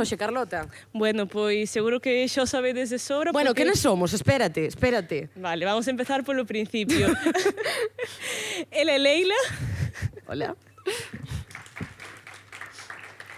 hoxe, Carlota? Bueno, pois seguro que xa o sabedes de sobra. Bueno, porque... quenes somos? Espérate. Vale, vamos a empezar polo principio. Ela é Leila. Hola.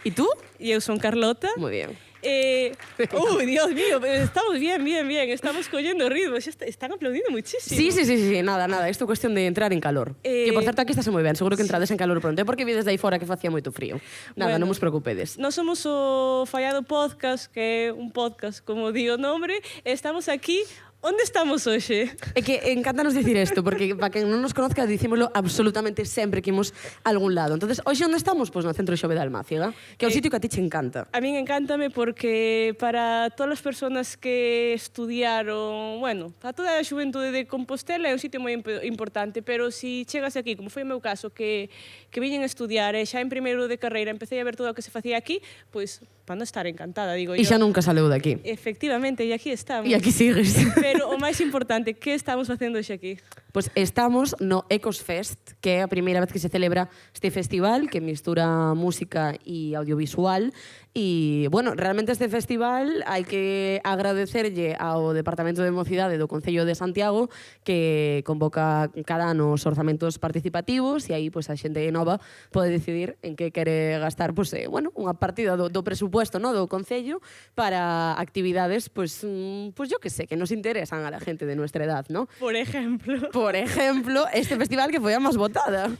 ¿Y tú? E eu son Carlota. Muy bien. Dios mío, estamos bien. Estamos collendo ritmo. Están aplaudindo muchísimo. Sí. Nada. Esto é cuestión de entrar en calor. Que, por certo, aquí estás moi ben. Seguro que entrades en calor pronto. É porque vi desde aí fora que facía moito frío. Nada, Bueno, non vos preocupedes. Nós somos o Fallado Podcast, que é un podcast, como di o nombre, e estamos aquí. Onde estamos hoxe? É que encántanos dicir isto, porque para quen non nos conozca, dicímoslo absolutamente sempre que imos a algún lado. Entonces, hoxe onde estamos? Pois no Centro Xove de Almáciga, que é o sitio que a ti che encanta. A min encántame porque para todas as persoas que estudiaron, bueno, para toda a xuventude de Compostela é un sitio moi importante, pero si chegas aquí, como foi o meu caso, que viñen a estudiar e xa en primeiro de carreira empecé a ver todo o que se facía aquí, pois para non estar encantada, digo E yo. xa nunca saleu de aquí. Efectivamente, e aquí estamos. E aquí sigues. Pero o máis importante, que estamos facendo hoxe aquí? Pois estamos no Ecos Fest, que é a primeira vez que se celebra este festival que mistura música e audiovisual. E, bueno, realmente este festival hai que agradecerlle ao Departamento de Mocidade do Concello de Santiago que convoca cada ano os orzamentos participativos e aí pois, a xente nova pode decidir en que quere gastar pois, bueno, unha partida do presupuesto, no, do Concello para actividades, pois, yo que sé, que nos interesan a la gente de nuestra edad, ¿no? Por ejemplo. Por ejemplo, este festival que foi a máis votada.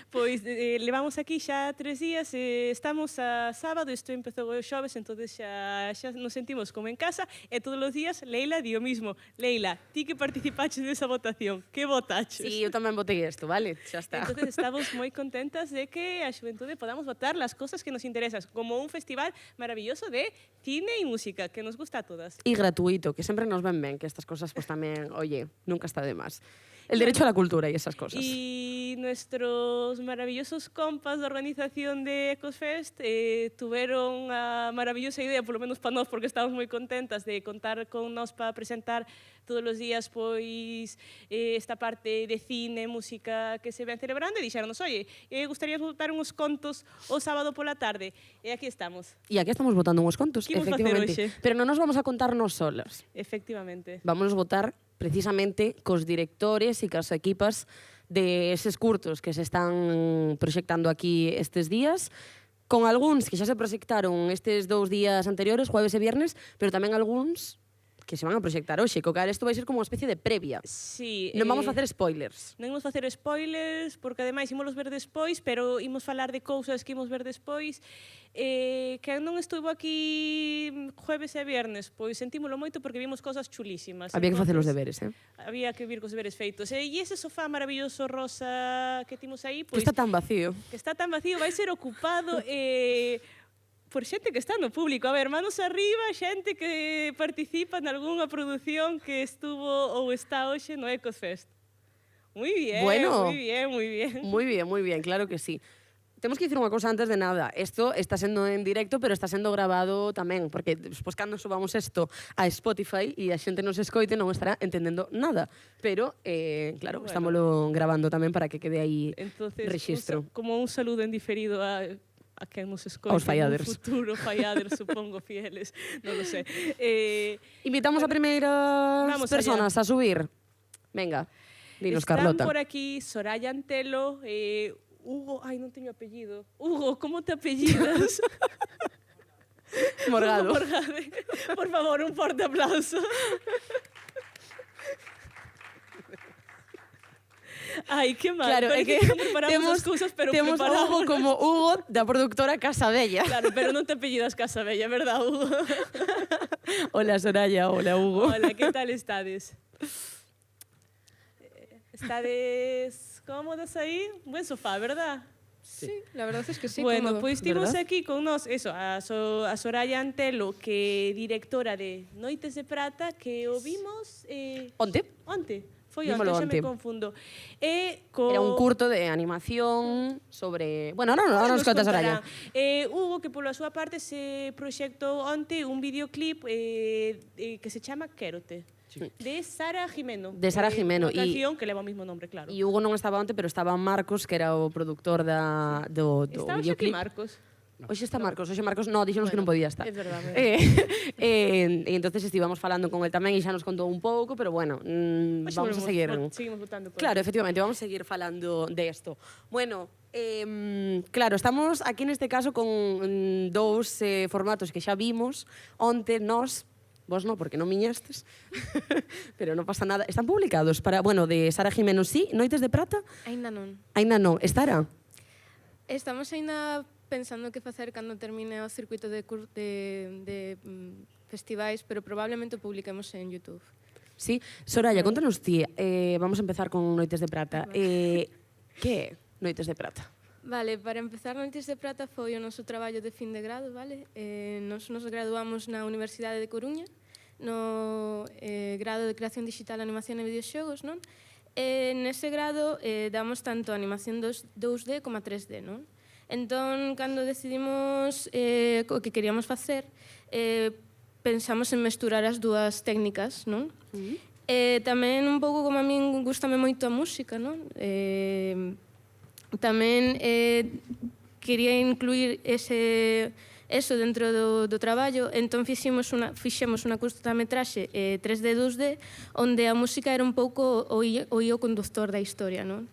Pois levamos aquí xa 3 días, estamos a sábado, isto empezou o xoves, entonces xa nos sentimos como en casa e todos os días Leila di o mismo. Leila, ti que participaches desa votación, que votaches? Sí, eu tamén votei isto, vale? Xa está. Entonces estamos moi contentas de que a xuventude podamos votar las cosas que nos interesan, como un festival maravilloso de cine e música, que nos gusta a todas. E gratuito, que sempre nos ven ben, que estas cosas pues tamén, oye, nunca está de más. El derecho a la cultura y esas cosas. Y nuestros maravillosos compas de organización de Ecosfest tuvieron a maravillosa idea, por lo menos para nós, porque estamos moi contentas de contar con nós para presentar todos os días pois esta parte de cine, música que se ven celebrando e dixeronnos, oye, gustaría botar uns contos o sábado pola tarde. E aquí estamos. E aquí estamos votando uns contos, efectivamente. Pero non nos vamos a contar nos solas. Efectivamente. Vamos a votar precisamente cos directores e cas equipas de eses curtos que se están proxectando aquí estes días, con algúns que xa se proxectaron estes 2 días anteriores, jueves e viernes, pero tamén algúns que se van a proxectar hoxe, co cal isto vai ser como unha especie de previa. Sí, non vamos facer spoilers. Non imos facer spoilers, porque ademais imos ver despois, pero imos falar de cousas que imos ver despois. Que non estuvo aquí jueves e viernes, pois sentímolo moito porque vimos cosas chulísimas. Había que facer os deberes, Había que vir cos deberes feitos. E ese sofá maravilloso rosa que timos aí, pois... Que está tan vacío. Que está tan vacío, vai ser ocupado por xente que está no público. A ver, manos arriba, xente que participa en algunha produción que estuvo ou está hoxe no Ecosfest. Moi bien, bueno, Moi bien, claro que sí. Temos que dicir unha cosa antes de nada. Isto está sendo en directo, pero está sendo grabado tamén, porque despois cando subamos isto a Spotify e a xente nos escoite non estará entendendo nada. Pero, claro, bueno, estámoslo grabando tamén para que quede aí rexistro. Como un saludo en diferido a quen nos escoite aos falladers. No futuro, falladers, supongo, fieles, non lo sé. Invitamos a primeiras personas a subir. Venga, dinos, Carlota. Están por aquí Soraya Antelo, Hugo, ai, non teño apellido. Hugo, como te apellidas? Morgado. Hugo Morgade. Por favor, un forte aplauso. Ai, que mal. Claro, é que non preparamos as cousas, pero temos preparamos. Hugo como Hugo da productora Casa Bella. Claro, pero non te apellidas Casa Bella, verdad, Hugo? Hola, Soraya. Hola, Hugo. Hola, que tal estades? Estades cómodos aí? Buen sofá, verdad? Sí, la verdad es que sí. Bueno, pois timos ¿verdad? aquí con nós eso, a Soraya Antelo, que é directora de Noites de Prata, que o vimos... Onte? Foi onte, xa me confundo. Era un curto de animación sobre... Bueno, ahora nos conta Soraya. Hugo, que pola súa parte se proxectou onte un videoclip que se chama Quérote. Sí. De Sara Jimeno. De Sara Jimeno. Unha canción que leva o mismo nombre, claro. E Hugo non estaba onte, pero estaba Marcos, que era o productor do Estaba videoclip. Marcos. Hoxe está Marcos, no, dixemos que non podía estar. É verdade. E entonces estivamos falando con el tamén e xa nos contou un pouco, pero bueno, vamos a seguir. Seguimos votando por Claro, efectivamente, vamos a seguir falando de esto. Bueno, claro, estamos aquí neste caso con dous formatos que xa vimos onte nós. Vos non, porque non miñestes, pero non pasa nada. Están publicados para, bueno, de Sara Jimeno, sí, Noites de Prata? Aínda non. Aínda non, estará? Estamos aínda pensando que facer cando termine o circuito de festivais, pero probablemente o publiquemos en YouTube. Sí, Soraya, contanos ti, vamos a empezar con Noites de Prata. Que é Noites de Prata? Vale, para empezar, Noites de Prata foi o noso traballo de fin de grado, vale? Nos graduamos na Universidade de Coruña, no grado de Creación Digital, Animación e Videoxogos, non? Nese grado damos tanto animación 2D como a 3D, non? Entón, cando decidimos o que queríamos facer, pensamos en mesturar as dúas técnicas, non? Tamén un pouco como a min gustame moito a música, non? Tamén quería incluir eso dentro do traballo, entón fixemos unha curtametraxe 3D 2D onde a música era un pouco o hío conductor da historia, non?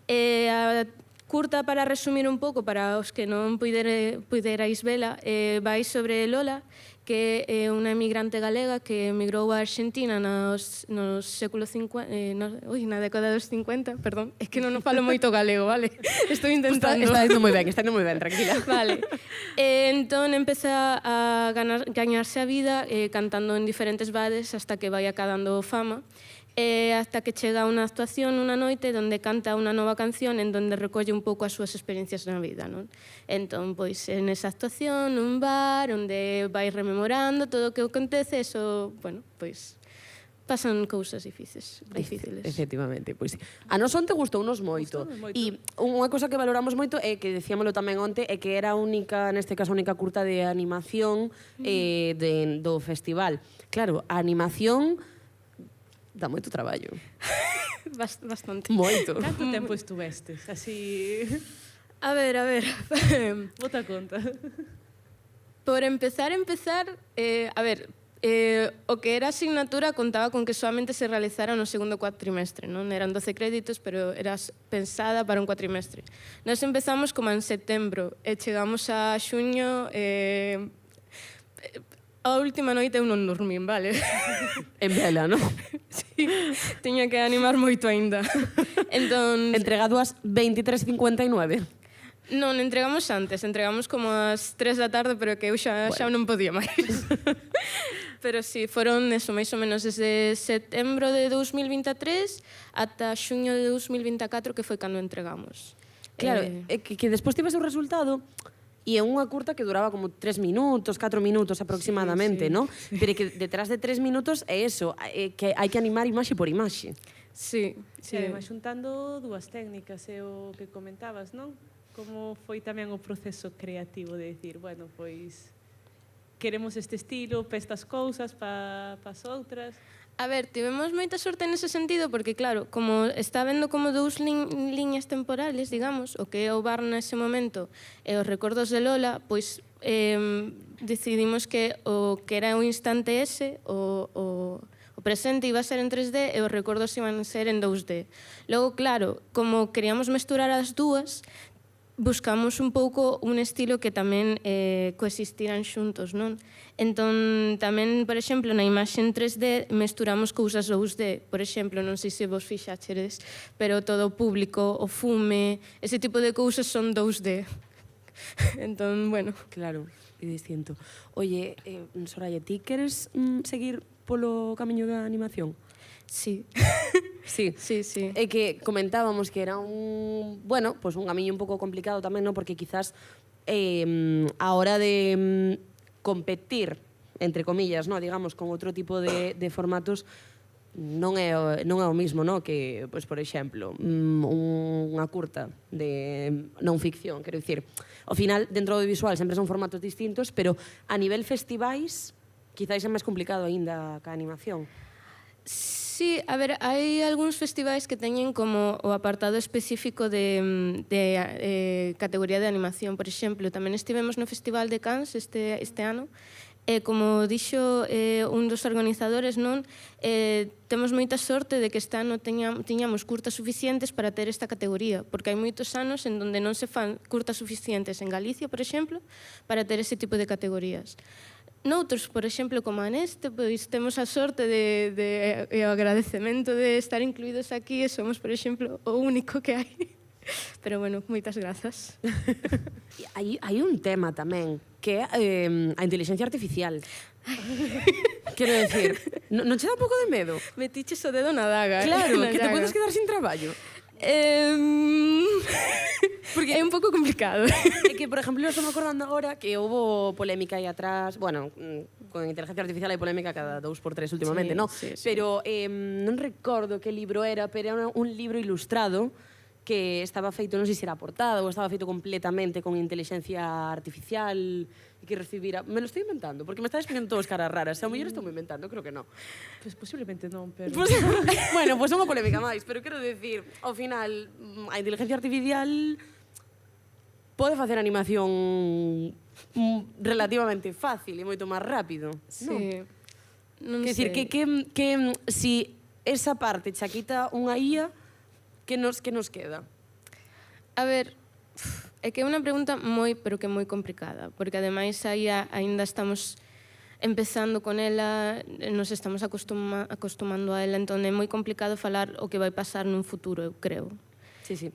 A curta, para resumir un pouco para os que non puiderais vela, vai sobre Lola, que é unha emigrante galega que emigrou a Argentina no século 50, na década dos 50, perdón, é que non falo moito galego, vale? Estou intentando. Está indo moi ben, tranquila. Vale. Entón empeza a gañarse a vida cantando en diferentes bares hasta que vai acadando fama. Hasta que chega a unha actuación unha noite onde canta unha nova canción en donde recolle un pouco as súas experiencias na vida, non? Entón, pois, en esa actuación, nun bar, onde vai rememorando todo o que acontece, eso, bueno, pois, pasan cousas difíciles. Efectivamente, pois. A nos onte gustounos moito. E unha cosa que valoramos moito é que decíamolo tamén onte, é que era a única, neste caso, a única curta de animación do festival. Claro, a animación dá moito traballo. Bastante. Moito. Canto tempo estuvestes? Así... A ver. Bota conta. Por empezar, a ver, o que era asignatura contaba con que solamente se realizara no segundo cuatrimestre, non? Eran 12 créditos, pero era pensada para un cuatrimestre. Nós empezamos como en setembro e chegamos a xuño... A última noite eu non dormín, vale? En vela, non? Sí, tiña que animar moito aínda. Entón... Entregado ás 23:59. Non, entregamos antes, entregamos como ás 3 da tarde, pero que eu xa non podía máis. Pero sí, foron eso, máis ou menos desde setembro de 2023 ata xuño de 2024, que foi cando entregamos. Claro, que despois tivese o resultado... E é unha curta que duraba como 3 minutos, 4 minutos aproximadamente, sí. ¿no? Pero que detrás de 3 minutos é eso, que hai que animar imaxe por imaxe. Sí. Sí, ademais, xuntando dúas técnicas, é o que comentabas, non? Como foi tamén o proceso creativo de decir, bueno, pois queremos este estilo para estas cousas, para as outras... A ver, tivemos moita sorte nese sentido porque, claro, como está vendo como dous liñas temporales, digamos, o que é o bar nese momento e os recordos de Lola, pois decidimos que o que era o instante ese, o presente iba a ser en 3D e os recordos iban a ser en 2D. Logo, claro, como queríamos mesturar as dúas, buscamos un pouco un estilo que tamén coexistiran xuntos, non? Entón, tamén, por exemplo, na imaxe en 3D mesturamos cousas 2D. Por exemplo, non sei se vos fixacheres, pero todo o público, o fume, ese tipo de cousas son 2D. Entón, bueno. Claro, é distinto. Oye, Soraya, ti queres seguir polo camiño da animación? Sí. Sí. Sí. É que comentábamos que era bueno, pues un camiño un pouco complicado tamén, ¿no? Porque quizás a hora de competir, entre comillas, ¿no? Digamos, con outro tipo de formatos non é o mismo, ¿no? Que, pues, por exemplo, unha curta de non ficción, quero dicir, ao final, dentro do visual sempre son formatos distintos, pero a nivel festivais, quizáis é máis complicado aínda ca animación. Sí, Sí, a ver, hai algúns festivais que teñen como o apartado específico de categoría de animación. Por exemplo, tamén estivemos no Festival de Cannes este ano, e como dixo un dos organizadores, non, temos moita sorte de que este ano tiñamos curtas suficientes para ter esta categoría, porque hai moitos anos en donde non se fan curtas suficientes en Galicia, por exemplo, para ter ese tipo de categorías. Noutros, por exemplo, como neste, pois temos a sorte e o agradecemento de estar incluídos aquí e somos, por exemplo, o único que hai. Pero, bueno, moitas grazas. Hai un tema tamén, que é a inteligencia artificial. Quero decir, non che dá un pouco de medo? Metiches o dedo na daga. Claro, na que te llaga. podes quedar sin traballo. Porque é un pouco complicado. É que, por exemplo, eu estou me acordando agora que houve polémica aí atrás, bueno, con inteligencia artificial hai polémica cada 2x3 últimamente, Sí, non? sí, sí. Pero non recordo que libro era, pero era un libro ilustrado que estaba feito, non sei se era portada ou estaba feito completamente con inteligencia artificial e que recibira... Me lo estoy inventando, porque me está explicando todas caras raras. Se a mellor estou me inventando, creo que non. Pues posiblemente non, pero... Pues, bueno, pues é unha polémica máis, pero quero decir, ao final, a inteligencia artificial pode facer animación relativamente fácil e moito máis rápido. Sí. Non Quer sei. dicir, que si esa parte xa quita unha IA, que nos queda? A ver, é que é unha pregunta moi, pero que moi complicada, porque ademais aí aínda estamos empezando con ela, nos estamos acostumando a ela, entón é moi complicado falar o que vai pasar nun futuro, eu creo. Sí, sí.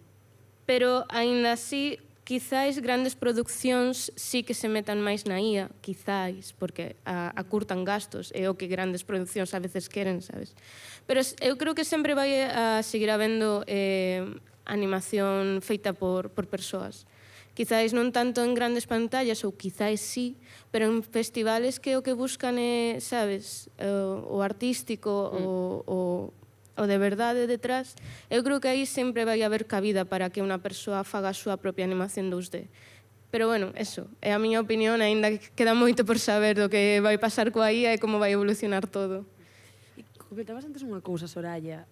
Pero aínda así, quizáis grandes producións sí que se metan máis na IA, quizáis, porque acurtan gastos, é o que grandes producións a veces queren, sabes? Pero eu creo que sempre vai a seguir habendo animación feita por persoas. Quizáis non tanto en grandes pantallas, ou quizáis sí, pero en festivales que o que buscan é, sabes, o artístico, o de verdade detrás, eu creo que aí sempre vai haber cabida para que unha persoa faga a súa propia animación 2D. Pero, bueno, eso, é a miña opinión, aínda que queda moito por saber do que vai pasar coa IA e como vai evolucionar todo. Comentabas antes unha cousa, Soraya.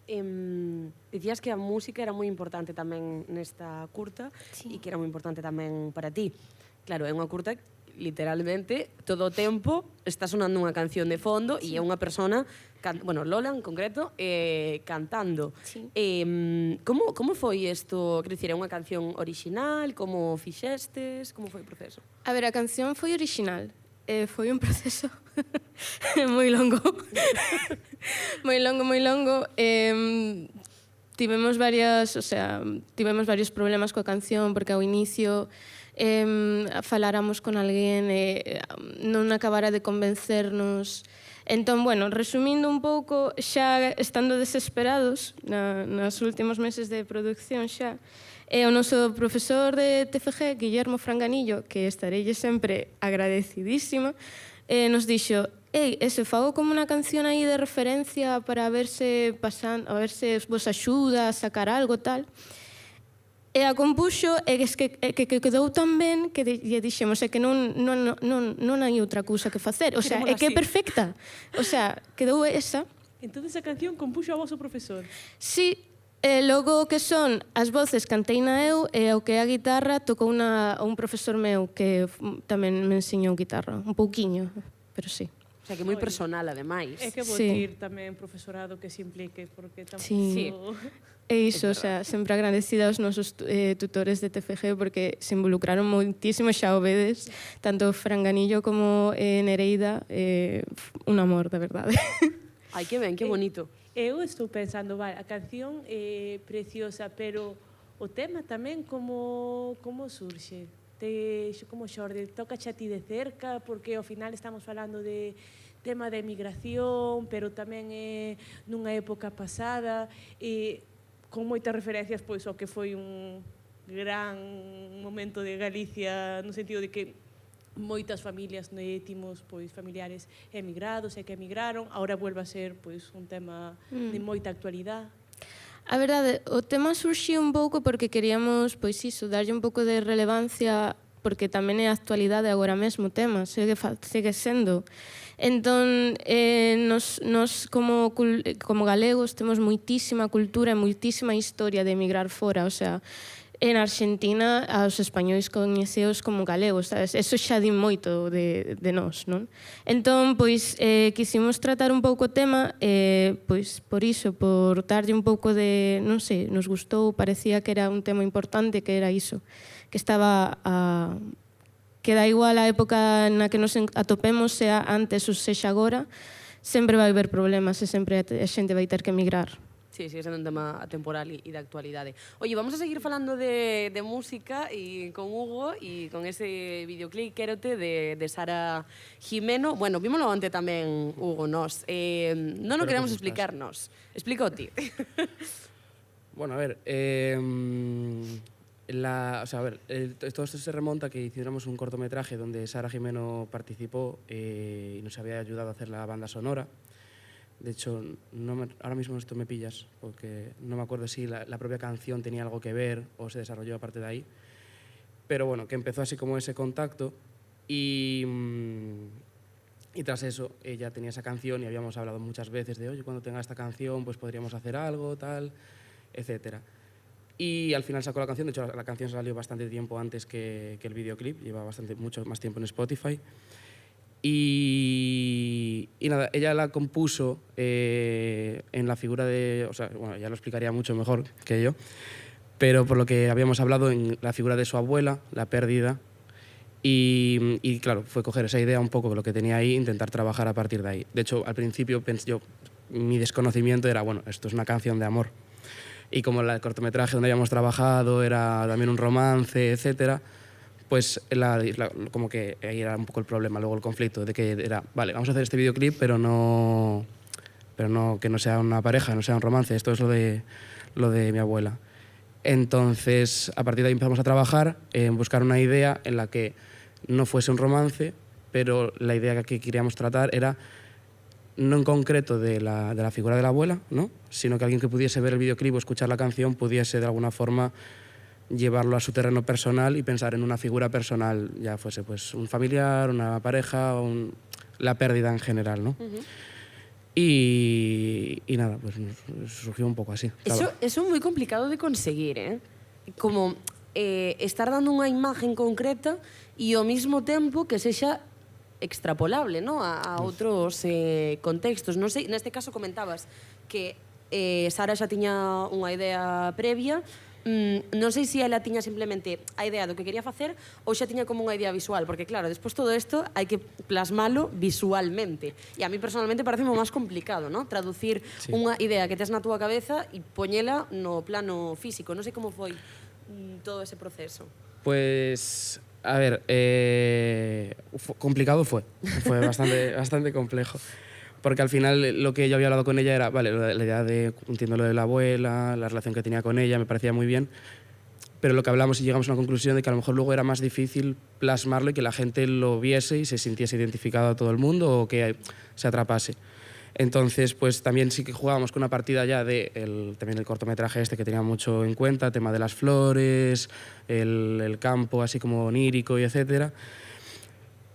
Dicías que a música era moi importante tamén nesta curta e que era moi importante tamén para ti. Claro, é unha curta que literalmente todo o tempo está sonando unha canción de fondo e é unha persona, bueno, Lola en concreto, cantando. Sí. Como foi isto? Quer dicir, é unha canción orixinal? Como fixestes? Como foi o proceso? A ver, a canción foi orixinal. Foi un proceso moi longo. moi longo. Tivemos varios problemas coa canción porque ao inicio faláramos con alguén e non acabara de convencernos. Entón, bueno, resumindo un pouco, xa estando desesperados nos últimos meses de producción xa, o noso profesor de TFG, Guillermo Franganillo, que estareille sempre agradecidísima, nos dixo: e se fago como unha canción aí de referencia para ver se vos axuda a sacar algo tal. E a compuxo e que quedou tan ben que lle dixemos que non hai outra cousa que facer. O sea, é que é perfecta. O sea, quedou esa. Entón, esa canción compuxo a vosso profesor? Sí. E logo o que son as voces canteina eu e o que é a guitarra tocou un profesor meu que tamén me ensiñou guitarra, un pouquiño, pero sí. O sea, que moi personal, ademais. É que vou dir tamén profesorado que se implique, porque tampouco... Sí. E iso, o sea, sempre agradecida aos nosos tutores de TFG porque se involucraron moitísimo, xa o vedes, tanto Franganillo como Nereida, un amor, de verdade. Ai, que ben, que bonito. Eu estou pensando, vale, a canción é preciosa, pero o tema tamén como surxe? Como xorde, toca xa ti de cerca, porque ao final estamos falando de tema de emigración, pero tamén é nunha época pasada, e con moitas referencias pois ao que foi un gran momento de Galicia, no sentido de que moitas familias timos pois familiares emigrados e que emigraron, agora vuelve a ser pois un tema de moita actualidade. A verdade, o tema surxiu un pouco porque queríamos, pois iso, darlle un pouco de relevancia porque tamén é a actualidade agora mesmo tema, segue sendo. Entón, nos como galegos temos moitísima cultura e moitísima historia de emigrar fora, o sea, en Argentina aos españois coñeceos como galegos, sabes? Eso xa di moito de nós, non? Entón, pois, quisimos tratar un pouco o tema, pois, por iso, por darlle un pouco de, non sei, nos gustou, parecía que era un tema importante, que era iso, que estaba que da igual a época na que nos atopemos, sea antes ou sexa agora, sempre vai haber problemas e sempre a xente vai ter que emigrar. Sí, sigue sendo un tema atemporal e de actualidade. Oye, vamos a seguir falando de música y con Hugo y con ese videoclip Quérote de Sara Jimeno. Bueno, vímoslo antes tamén, Hugo, nos. Non o queremos explicarnos. Explica o ti. Bueno, a ver, todo esto se remonta a que hiciéramos un cortometraje donde Sara Jimeno participó y nos había ayudado a hacer la banda sonora. De hecho, ahora mismo esto me pillas, porque no me acuerdo si la propia canción tenía algo que ver o se desarrolló a partir de ahí. Pero bueno, que empezó así como ese contacto y tras eso ella tenía esa canción y habíamos hablado muchas veces de, oye, cuando tenga esta canción pues podríamos hacer algo, tal, etcétera. Y al final sacó la canción, de hecho la canción salió bastante tiempo antes que el videoclip, lleva mucho más tiempo en Spotify. Y nada, ella la compuso en la figura de, o sea, bueno, ya lo explicaría mucho mejor que yo, pero por lo que habíamos hablado en la figura de su abuela, la pérdida, y claro, fue coger esa idea un poco, lo que tenía ahí, intentar trabajar a partir de ahí. De hecho, al principio mi desconocimiento era, bueno, esto es una canción de amor, y como el cortometraje donde habíamos trabajado era también un romance, etcétera, pues como que ahí era un poco el problema, luego el conflicto, de que era, vale, vamos a hacer este videoclip, pero no que no sea una pareja, no sea un romance, esto es lo de mi abuela. Entonces, a partir de ahí empezamos a trabajar en buscar una idea en la que no fuese un romance, pero la idea que queríamos tratar era no en concreto de la figura de la abuela, ¿no? Sino que alguien que pudiese ver el videoclip o escuchar la canción pudiese de alguna forma llevarlo a su terreno personal y pensar en una figura personal, ya fuese pues un familiar, una pareja, la pérdida en general, ¿no? Y nada, pues surgió un poco así. Eso es muy complicado de conseguir, ¿eh? Como estar dando unha imagen concreta e ao mesmo tempo que sexa extrapolable, ¿no? a outros contextos. Non sei, neste caso comentabas que Sara xa tiña unha idea previa. Non sei se ela tiña simplemente a idea do que quería facer ou xa tiña como unha idea visual, porque claro, despois todo isto hai que plasmalo visualmente e a mí personalmente parece máis complicado, ¿no? Traducir unha idea que tes na túa cabeza e poñela no plano físico. Non sei como foi todo ese proceso. Pues, a ver, complicado fue bastante complejo. Porque al final lo que yo había hablado con ella era, vale, la idea de, entiendo lo de la abuela, la relación que tenía con ella, me parecía muy bien, pero lo que hablamos y llegamos a una conclusión de que a lo mejor luego era más difícil plasmarlo y que la gente lo viese y se sintiese identificado a todo el mundo o que se atrapase. Entonces, pues también sí que jugábamos con una partida ya también el cortometraje este que tenía mucho en cuenta, tema de las flores, el campo así como onírico y etcétera.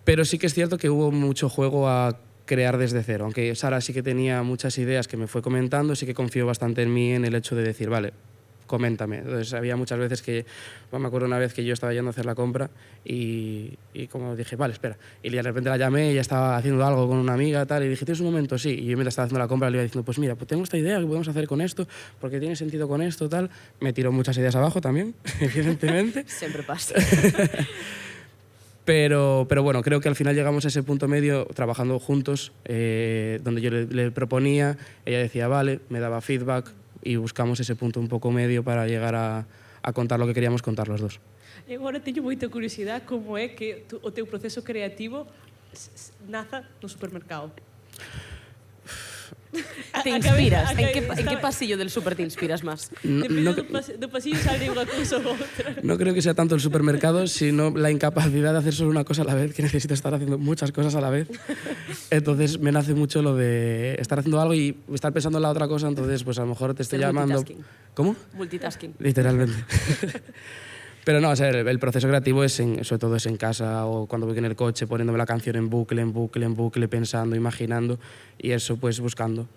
Pero sí que es cierto que hubo mucho juego a crear desde cero, aunque Sara sí que tenía muchas ideas que me fue comentando, sí que confió bastante en mí en el hecho de decir, vale, coméntame. Entonces había muchas veces que, bueno, me acuerdo una vez que yo estaba yendo a hacer la compra y como dije, vale, espera, y de repente la llamé y ella estaba haciendo algo con una amiga tal, y dije, ¿tienes un momento? Sí, y yo mientras estaba haciendo la compra le iba diciendo, pues mira, pues tengo esta idea, ¿qué podemos hacer con esto? Porque tiene sentido con esto, tal. Me tiró muchas ideas abajo también, evidentemente. Siempre pasa. Pero bueno, creo que al final llegamos a ese punto medio trabajando juntos, donde yo le proponía, ella decía vale, me daba feedback y buscamos ese punto un poco medio para llegar a contar lo que queríamos contar los dos. E agora teño moita curiosidade como é que o teu proceso creativo naza no supermercado. Te inspiras? En que pasillo del súper te inspiras más? Depende do pasillo sale unha cousa ou outra. No creo que sea tanto el supermercado, sino la incapacidad de hacer solo una cosa a la vez, que necesito estar haciendo muchas cosas a la vez. Entonces me nace mucho lo de estar haciendo algo y estar pensando en la otra cosa, entonces pues a lo mejor te estoy llamando... Multitasking. ¿Cómo? Multitasking. Literalmente. Pero no, o sea, el proceso creativo es sobre todo es en casa o cuando voy en el coche poniéndome la canción en bucle, pensando, imaginando y eso pues buscando.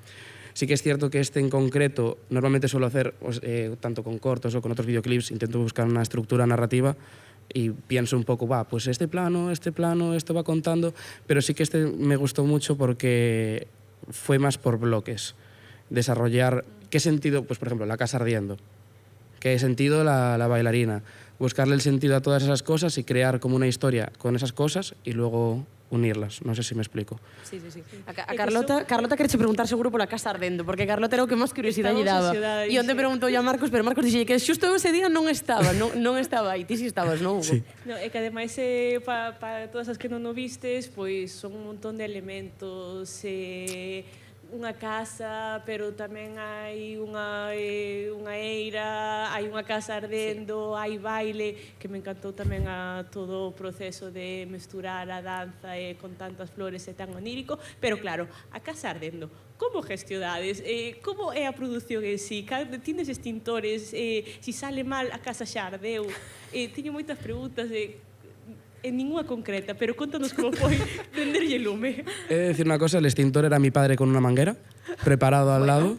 Sí que es cierto que en concreto normalmente suelo hacer, pues, tanto con cortos o con otros videoclips, intento buscar una estructura narrativa y pienso un poco, pues este plano, esto va contando, pero sí que me gustó mucho porque fue más por bloques. Desarrollar qué sentido, pues por ejemplo, la casa ardiendo, qué sentido la bailarina, buscarle el sentido a todas esas cosas y crear como una historia con esas cosas y luego unirlas. Non sei se me explico. Sí. A Carlota quereche preguntar seguro pola casa ardendo, porque Carlota era o que máis curiosidade lle daba. E onde preguntou a Marcos, pero Marcos dixelle que xusto ese día non estaba aí. Ti si estabas, non, Hugo? Sí. No, é que ademais para todas as que non o vistes, pois son un montón de elementos, unha casa, pero tamén hai unha eira, hai unha casa ardendo, hai baile, que me encantou tamén a todo o proceso de mesturar a danza con tantas flores e tan onírico, pero claro, a casa ardendo, como gestionades? Como é a produción en sí? Tines extintores? Si sale mal, a casa xa ardeu? Teño moitas preguntas en ninguna concreta, pero contanos como foi prenderlle lume. He de decir una cosa, el extintor era mi padre con una manguera, preparado al lado.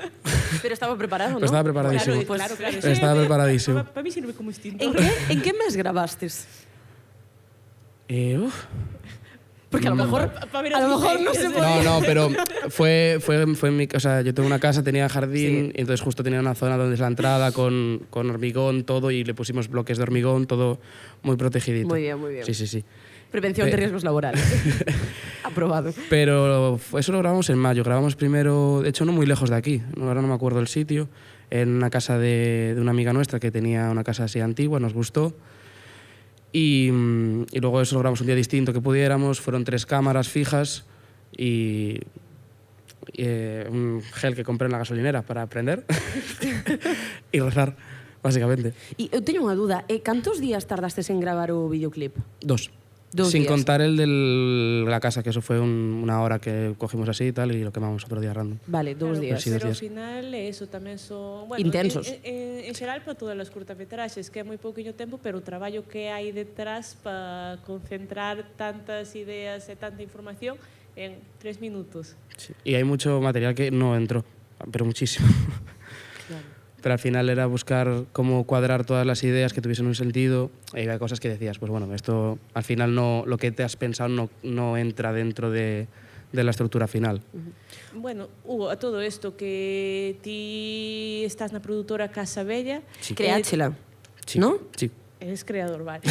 Pero estaba preparado, ¿no? Estaba preparadísimo. Claro. Estaba preparadísimo. Para mí sirve como extintor. En qué mes grabastes? Porque a lo mejor no se puede. No, pero fue en mi casa. Yo tengo una casa, tenía jardín, y entonces justo tenía una zona donde es la entrada con hormigón, todo, y le pusimos bloques de hormigón, todo muy protegidito. Muy bien. Sí. Prevención de riesgos laborales. Aprobado. Pero eso lo grabamos en mayo. Grabamos primero, de hecho, no muy lejos de aquí, ahora no me acuerdo el sitio, en una casa de una amiga nuestra que tenía una casa así antigua, nos gustó. Y luego eso lo grabamos un día distinto que pudiéramos, fueron 3 cámaras fijas y un gel que compré en la gasolinera para aprender y rezar, básicamente. E eu teño unha duda, cantos días tardastes en gravar o videoclip? 2. Dos Sin días. contar el de la casa, que eso fue una hora que cogimos así y tal y lo quemamos otro día random. Vale, 2 días. Sí, 2 Pero ao días. final eso tamén son, bueno, Intensos. En xeral para todas as curtametraxes, que é moi pouquiño tempo, pero o traballo que hai detrás para concentrar tantas ideas e tanta información en 3 minutos. Sí. Y hay mucho material que no entró, pero muchísimo. Claro. Pero al final era buscar cómo cuadrar todas las ideas que tuviesen un sentido y había cosas que decías, pues bueno, esto al final no, lo que te has pensado no entra dentro de la estructura final. Bueno, Hugo, a todo isto que ti estás na produtora Casa Bella, Sí. Creáchela, Sí. ¿no? Sí. eres creador, vale.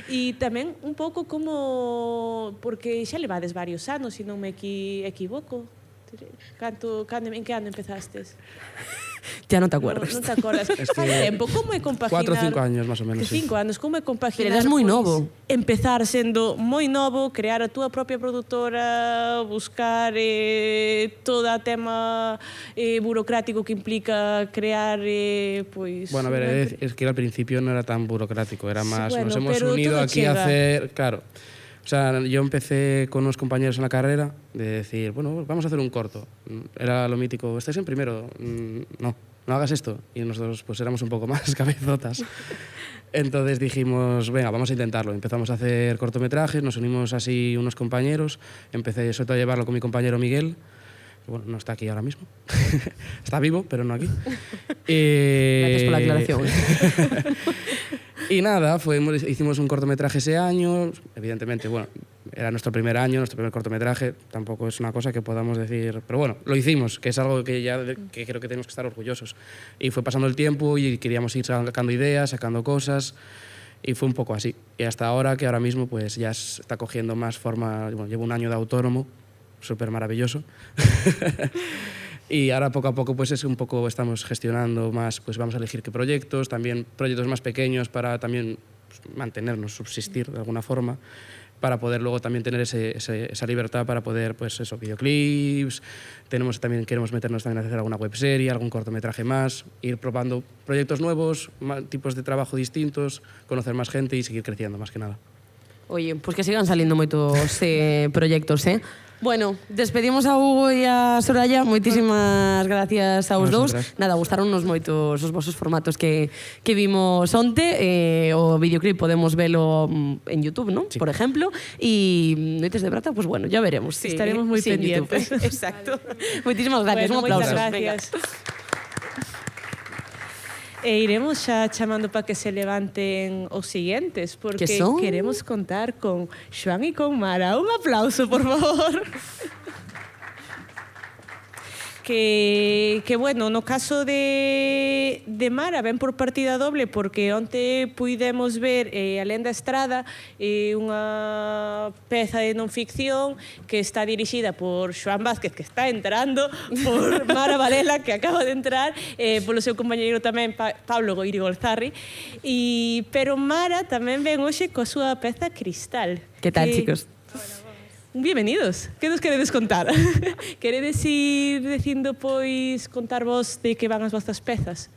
E tamén un pouco como, porque xa levades varios anos, se non me equivoco. En que ano empezastes? Ya no te acuerdas. Non te acordas. Fai tempo, como é compaginar? 4 o 5 años más o menos. 5 anos, como é compaginar? Pero eras moi pois, novo. Empezar sendo moi novo, crear a túa propia produtora, buscar todo o tema burocrático que implica crear, pois... Bueno, a ver, es que al principio no era tan burocrático, era más, bueno, nos hemos pero unido todo aquí a chega. hacer, claro. O sea, yo empecé con unos compañeros en la carrera de decir, bueno, vamos a hacer un corto. Era lo mítico, ¿estáis en primero? No hagas esto. Y nosotros pues éramos un poco más cabezotas. Entonces dijimos, venga, vamos a intentarlo. Empezamos a hacer cortometrajes, nos unimos así unos compañeros. Empecé sobre todo a llevarlo con mi compañero Miguel, que bueno, no está aquí ahora mismo. Está vivo, pero no aquí. Gracias por la aclaración. Y nada, hicimos un cortometraje ese año. Evidentemente, bueno, era nuestro primer año, nuestro primer cortometraje. Tampoco es una cosa que podamos decir... Pero bueno, lo hicimos, que es algo que que creo que tenemos que estar orgullosos. Y fue pasando el tiempo y queríamos ir sacando ideas, sacando cosas. Y fue un poco así. Y hasta ahora, que ahora mismo pues ya está cogiendo más forma... Bueno, llevo un año de autónomo, súper maravilloso. Y ahora poco a poco pues es un poco estamos gestionando más, pues vamos a elegir qué proyectos, también proyectos más pequeños para también pues, mantenernos, subsistir de alguna forma, para poder luego también tener esa libertad para poder, pues eso, videoclips, queremos meternos también a hacer alguna webserie, algún cortometraje más, ir probando proyectos nuevos, tipos de trabajo distintos, conocer más gente y seguir creciendo más que nada. Oye, pues que sigan saliendo moitos proyectos, Bueno, despedimos a Hugo e a Soraya. Moitísimas gracias aos dous. Vosotras. Nada, gustaronnos moito os vosos formatos que vimos onte. O videoclip podemos velo en YouTube, ¿no? Sí. Por ejemplo. E Noites de Prata, pues bueno, ya veremos. Estaremos moi en YouTube. pendientes. Exacto. Moitísimas gracias, un aplauso. Moitas Venga. gracias. E iremos xa chamando para que se levanten os siguientes, porque Que son? queremos contar con Xoán e con Mara. Un aplauso, por favor. Que bueno, no caso de Mara ven por partida doble porque onte puidemos ver A Lenda Estrada, unha peza de non ficción que está dirixida por Xoán Vázquez, que está entrando, por Mara Varela, que acaba de entrar, polo seu compañeiro tamén Pablo Goirigolzarri, pero Mara tamén ven hoxe coa súa peza Cristal. Que tal, chicos? Bienvenidos. Que nos queredes contar? Queredes ir dicindo, pois, contar vos de que van as vosas pezas?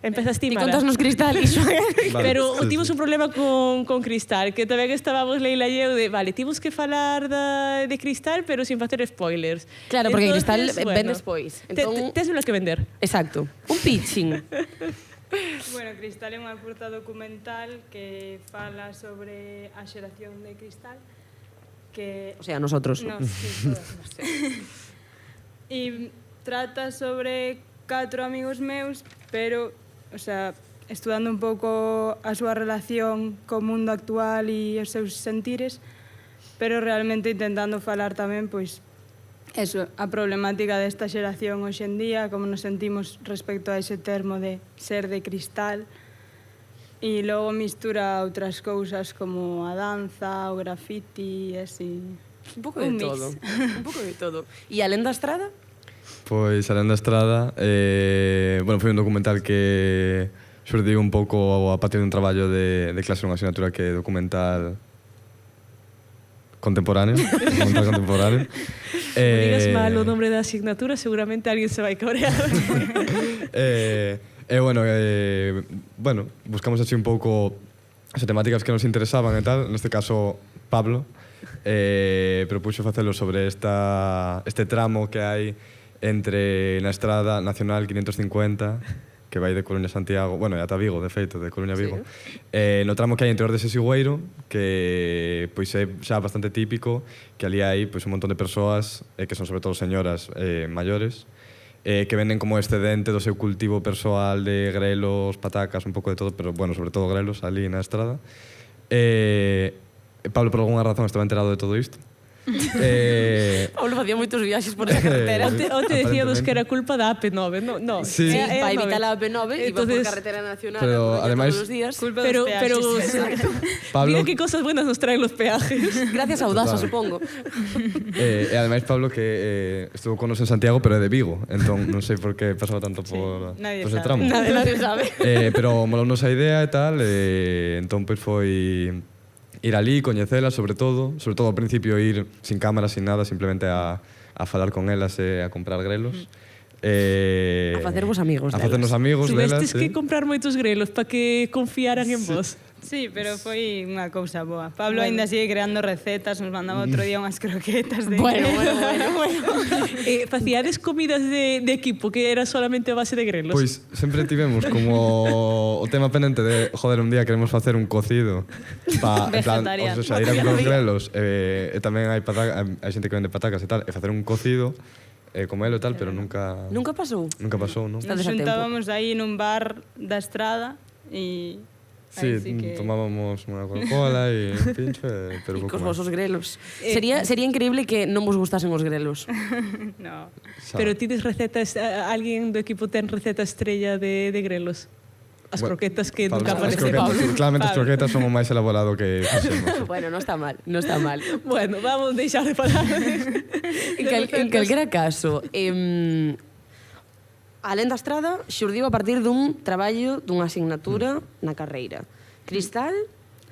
Empezas ti, Ti Mara. contasnos Cristal e Xoán. Vale, Pero sí, tivos sí. un problema con Cristal, que tamén estábamos Leila e eu de, vale, tivos que falar de Cristal, pero sin facer spoilers. Claro, porque Cristal Entonces, ven despois. Entón- Tes que vender. Exacto. Un pitching. Bueno, Cristal é unha curta documental que fala sobre a xeración de Cristal, que O sea, nosotros. nos, sí, todas nos. E trata sobre 4 amigos meus, pero, o sea, estudando un pouco a súa relación co mundo actual e os seus sentires, pero realmente intentando falar tamén, pois, eso, a problemática desta xeración hoxe en día, como nos sentimos respecto a ese termo de ser de cristal, e logo mistura outras cousas como a danza, o graffiti, e así. Un pouco de Un mix. todo. Un pouco de todo. E a Lenda Estrada? Pois A Lenda Estrada, bueno, foi un documental que xurdiu un pouco a partir dun traballo de clase nunha asignatura que é documental contemporáneo. Documental contemporáneo. Como digas mal o nombre da asignatura, seguramente alguén se vai cabrear. Bueno, buscamos así un pouco as temáticas que nos interesaban e tal. Neste caso, Pablo propuxo facelo sobre este tramo que hai entre na Estrada Nacional 550, que vai de Coruña a Santiago, bueno, e ata Vigo, de feito, de Coruña a Vigo. No tramo que hai entre Ordes e Sigüeiro, que pois é xa bastante típico, que ali hai pois un montón de persoas, que son sobre todo señoras maiores, que venden como excedente do seu cultivo persoal de grelos, patacas, un pouco de todo, pero, bueno, sobre todo grelos, ali na Estrada. Pablo, por algunha razón, estaba enterado de todo isto. Pablo facía moitos viaxes por esa carretera. Onte decíanos que era culpa da AP9, no. Sí. Sí, É a para evitar nove. a AP9 iba por Entonces, carretera nacional pero, ademais, todos os días. Culpa Pero, dos peaxes. Pablo, mira que cosas buenas nos traen los peajes. Gracias a Audasa, Total. supongo. e ademais Pablo que estuvo con nos en Santiago, pero é de Vigo, entón non sei por que pasaba tanto por nadie ese sabe. tramo. Nadie sabe. Pero molounos a idea e tal, entón pois foi ir ali, coñecelas, sobre todo ao principio ir sin cámara, sin nada, simplemente a falar con elas e a comprar grelos. A facervos amigos A delas. facernos amigos delas. Tuvestes que comprar moitos grelos para que confiaran en vos. Sí, pero foi unha cousa boa. Pablo aínda sigue creando recetas, nos mandaba outro día unhas croquetas de... Bueno. Facíades comidas de equipo que era solamente a base de grelos. Pois sempre tivemos como o tema pendente de, joder, un día queremos facer un cocido en plan, Vegetariano. o sea, ir a comprar os grelos e tamén hai xente que vende patacas e tal, e facer un cocido comelo e tal, pero nunca Nunca pasou? pasou, non? Está Nos desatempo. xuntábamos aí nun bar da Estrada e... Sí, aí sí que... tomábamos unha Coca-Cola e un pincho, pero E pouco cos máis. vosos grelos. Sería increíble que non vos gustasen os grelos. No. Pero tides recetas, alguén do equipo ten receta estrella de grelos? As Bueno, croquetas que Pablo, nunca as aparecen. croquetas, claramente as Pablo. croquetas son o máis elaborado que facemos. Bueno, non está mal, non está mal. Bueno, vamos deixar de falar. En calquera caso, a Lenda Estrada xurdiu a partir dun traballo, dunha asignatura na carreira. Cristal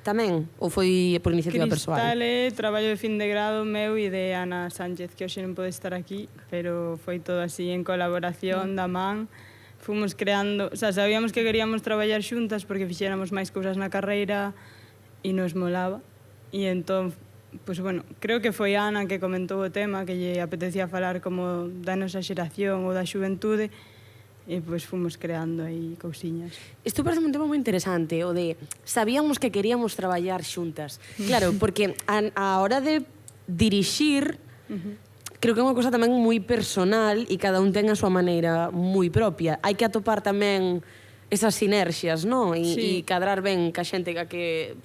tamén, ou foi por iniciativa persoal? Cristal é traballo de fin de grado meu e de Ana Sánchez, que hoxe non pode estar aquí, pero foi todo así en colaboración da man. Fomos creando, o sea, sabíamos que queríamos traballar xuntas porque fixéramos máis cousas na carreira e nos molaba. E entón pois, bueno, creo que foi Ana que comentou o tema, que lle apetecía falar como da nosa xeración ou da xuventude, e pois fomos creando aí cousiñas. Isto parece un tema moi interesante, o de sabíamos que queríamos traballar xuntas. Claro, porque a hora de dirixir, creo que é unha cosa tamén moi personal e cada un ten a súa maneira moi propia. Hai que atopar tamén esas sinerxias, non? E cadrar ben ca xente que...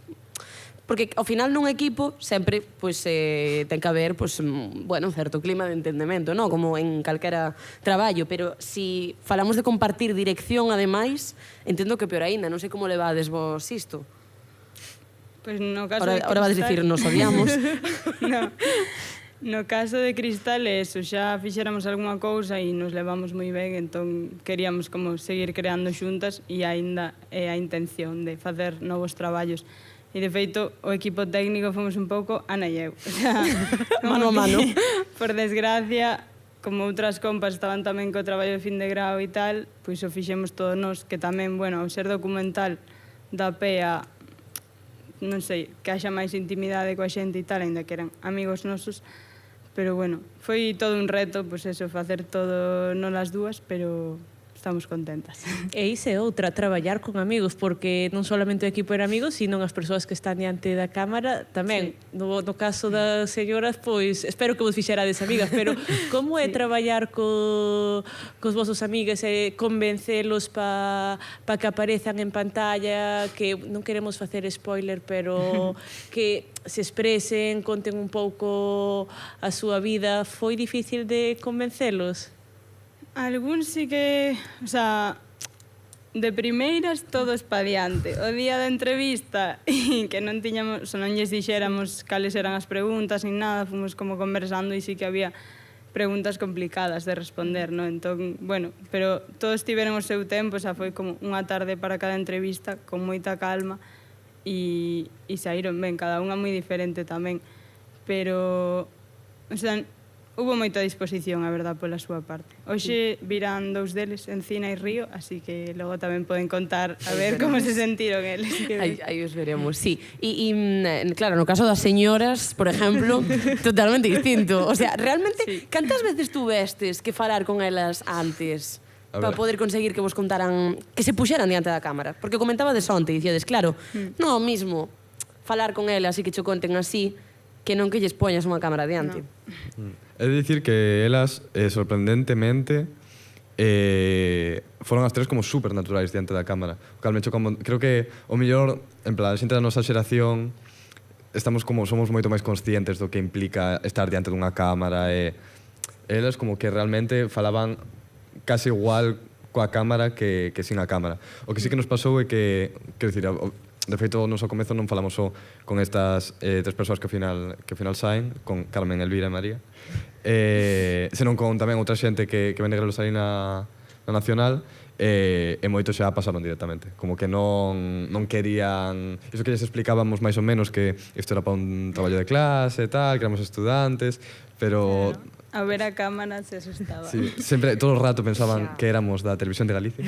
Porque ao final nun equipo sempre pois, ten que haber pois, bueno, un certo clima de entendemento, non? Como en calquera traballo, pero si falamos de compartir dirección ademais, entendo que peor aínda, non sei como levades vos isto. Pois no caso de Cristal... Ahora vas dicir, nos odiamos. No caso de Cristal, eso, xa fixéramos algunha cousa e nos levamos moi ben, entón queríamos como seguir creando xuntas e aínda é a intención de facer novos traballos. E, de feito, o equipo técnico fomos un pouco Ana e eu. O sea, mano a mano. Por desgracia, como outras compas estaban tamén co traballo de fin de grao e tal, pois o fixemos todos nós, que tamén, bueno, ao ser documental da pé a, non sei, que haxa máis intimidade coa xente e tal, ainda que eran amigos nosos, pero, bueno, foi todo un reto, pois eso, facer todo non as dúas, pero estamos contentas. E iso é outra, traballar con amigos, porque non solamente o equipo era amigos, sino as persoas que están diante da cámara tamén. Sí. No caso das señoras, pois, espero que vos fixerades amigas, pero como é traballar cos vosos amigas e convencelos pa que aparezan en pantalla, que non queremos facer spoiler, pero que se expresen, conten un pouco a súa vida? Foi difícil de convencelos? Algún sí que, o sea, de primeiras todos pa diante. O día da entrevista que non tiñamos, non lles dixéramos cales eran as preguntas nin nada, fomos como conversando e sí que había preguntas complicadas de responder, non? Entón, bueno, pero todos tiveron o seu tempo, o sea, foi como unha tarde para cada entrevista con moita calma e saíron ben, cada unha moi diferente tamén, pero, o sea, hubo moita disposición, a verdad, pola súa parte. Hoxe virán dous deles, Encina e Río, así que logo tamén poden contar a ver como se sentiron eles. Aí os veremos, sí. E claro, no caso das señoras, por exemplo, totalmente distinto. O sea, realmente, cantas veces tú vestes que falar con elas antes para poder conseguir que vos contaran, que se puxeran diante da cámara? Porque comentaba de sonte, dicíades, claro, non o mismo falar con elas e que cho conten así, que non que lles poñas unha cámara diante. É dicir que elas, sorprendentemente, foron as tres como super naturais diante da cámara. O cal me choca, creo que o mellor, en plan, a xente da nosa xeración somos moito máis conscientes do que implica estar diante dunha cámara e elas como que realmente falaban case igual coa cámara que sin a cámara. O que sí que nos pasou é que, quero dicir, de feito, nos ao comezo non falamos só con estas tres persoas que ao final saen, con Carmen, Elvira e María, senón con tamén outra xente que vende grelos aí na Nacional, e moitos xa pasaron directamente. Como que non querían... Iso que lles explicábamos máis ou menos, que isto era para un traballo de clase e tal, que éramos estudantes, pero... A ver a cámara se asustaba. Sí, sempre, todo o rato pensaban que éramos da Televisión de Galicia.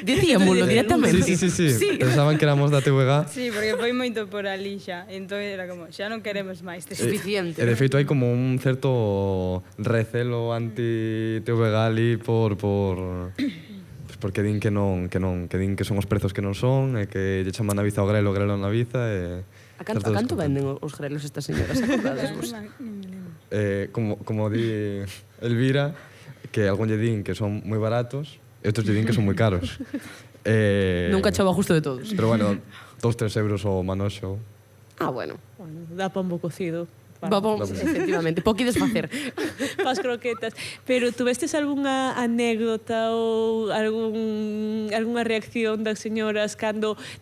Dicíamoslo directamente. Sí. Pensaban que éramos da TVG. Sí, porque foi moito por ali xa. Entón era como, xa non queremos máis. Suficiente. E de feito hai como un certo recelo anti-TVG ali porque din que din que son os prezos que non son e que lle chaman a biza ao grelo, grelo na biza e... A canto venden os grelos estas señoras? Acordadesvos? Como di Elvira, que algún lle din que son moi baratos e outros lle din que son moi caros. Nunca chova justo de todos. Pero bueno, 2-3 euros o manoxo. Ah, bueno. Dá pan bo cocido. Vamos, efectivamente, poquides facer. Pas croquetas. Pero tuvestes algunha anécdota ou algunha reacción das señoras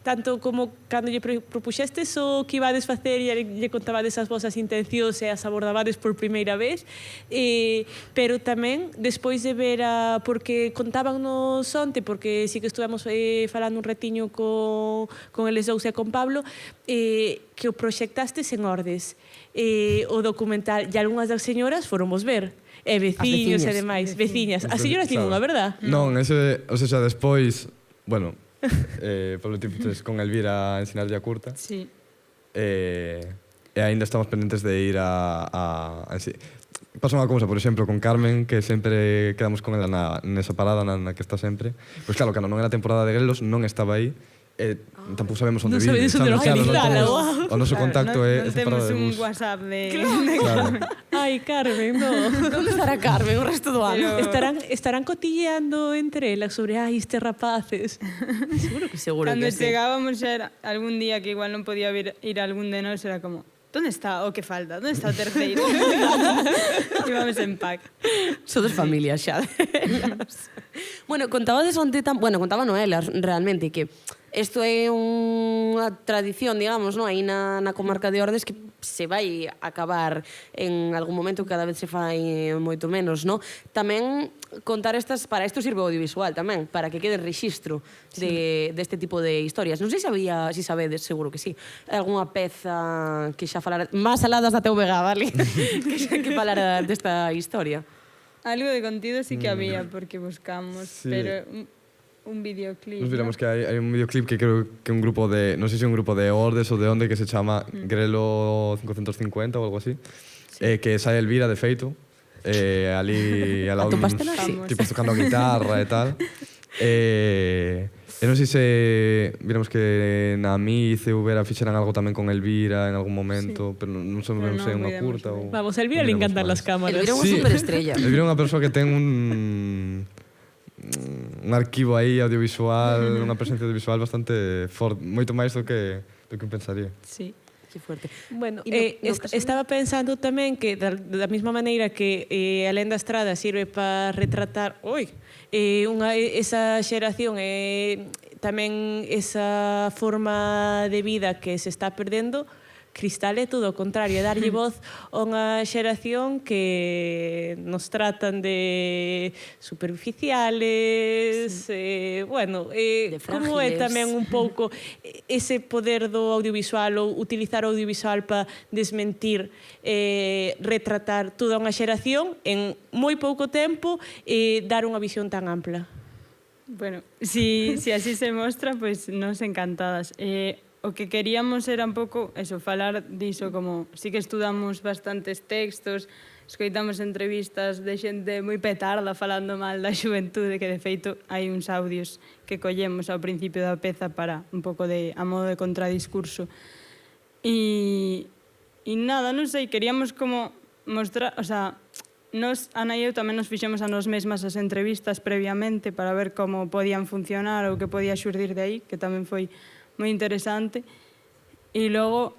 tanto como cando lle propuxestes o que ibades facer e lle contabades as vosas intencións e as abordabades por primeira vez, pero tamén despois de ver porque contábanos onte, porque sí que estuvemos falando un retiño con eles dous e con Pablo, que o proxectastes en Ordes, o documental, e algunhas das señoras foromos ver, e veciños e demais, veciñas. As señoras tiñen unha, verdad? Non, ese, o sea, despois, bueno, Pablo Tipites con Elvira a ensinarlle a curta. Sí. e aínda estamos pendentes de ir a en sí. Pasa unha cousa, por exemplo, con Carmen, que sempre quedamos con ela nesa parada na que está sempre. Pois claro, cando non era temporada de Grelos, non estaba aí, tampouco sabemos onde vive. Non sabedes onde localizala, guau. O noso contacto é esa temos parada de un bus. WhatsApp de... Claro. Ai, Carmen, no. Onde estará Carmen o resto do ano? Estarán cotilleando entre elas sobre este rapaces. Seguro Cando que sí. chegábamos xa era algún día que igual non podía ir algún de nós, era como, ¿dónde está o que falta? ¿Dónde está o terceiro? Íbamos en pack. Sodes familia xa. Bueno, contabades onte contaba Noelas realmente que isto é unha tradición, digamos, no? Aí na comarca de Ordes que se vai acabar en algún momento, cada vez se fai moito menos, no? Tamén contar para isto sirve o audiovisual tamén, para que quede registro deste tipo de historias. Non sei se sabedes, seguro que sí, algunha peza que xa falara, máis aladas da TVG, vale? que falara desta historia. Algo de contido sí que había, porque buscamos, Sí. pero un videoclip. Nos viramos que hai un videoclip que creo que un grupo de, non sei se un grupo de Ordes ou de onde, que se chama Grelo 550 ou algo así, que sai Elvira de feito, ali al lado Atopástela así? tipos tocando a guitarra e tal. Non sei se viramos que na Vera fixeran algo tamén con Elvira en algún momento, pero non sei Pero se é non unha miramos curta ou... Vamos, a Elvira le encantan las cámaras. Elvira é unha superestrella. Elvira é unha persoa que ten un arquivo aí audiovisual, unha presencia audiovisual bastante forte, moito máis do que pensaría. Sí. Que fuerte. Bueno, E estaba pensando tamén que da mesma maneira que a Lenda Estrada sirve para retratar esa xeración e tamén esa forma de vida que se está perdendo, Cristal é todo o contrario, é darlle voz a unha xeración que nos tratan de superficiales, bueno, de como é frágiles. tamén un pouco ese poder do audiovisual ou utilizar o audiovisual para desmentir, retratar toda unha xeración en moi pouco tempo e dar unha visión tan ampla. Bueno, si así se mostra, pues nos encantadas. O que queríamos era un pouco eso, falar diso, como sí que estudamos bastantes textos, escoitamos entrevistas de xente moi petarda falando mal da xuventude, que de feito hai uns audios que collemos ao principio da peza para un pouco a modo de contradiscurso. E nada, non sei, queríamos como mostrar, o sea, nos, Ana e eu tamén nos fixemos a nos mesmas as entrevistas previamente para ver como podían funcionar ou que podía xurdir de aí, que tamén foi moi interesante, e logo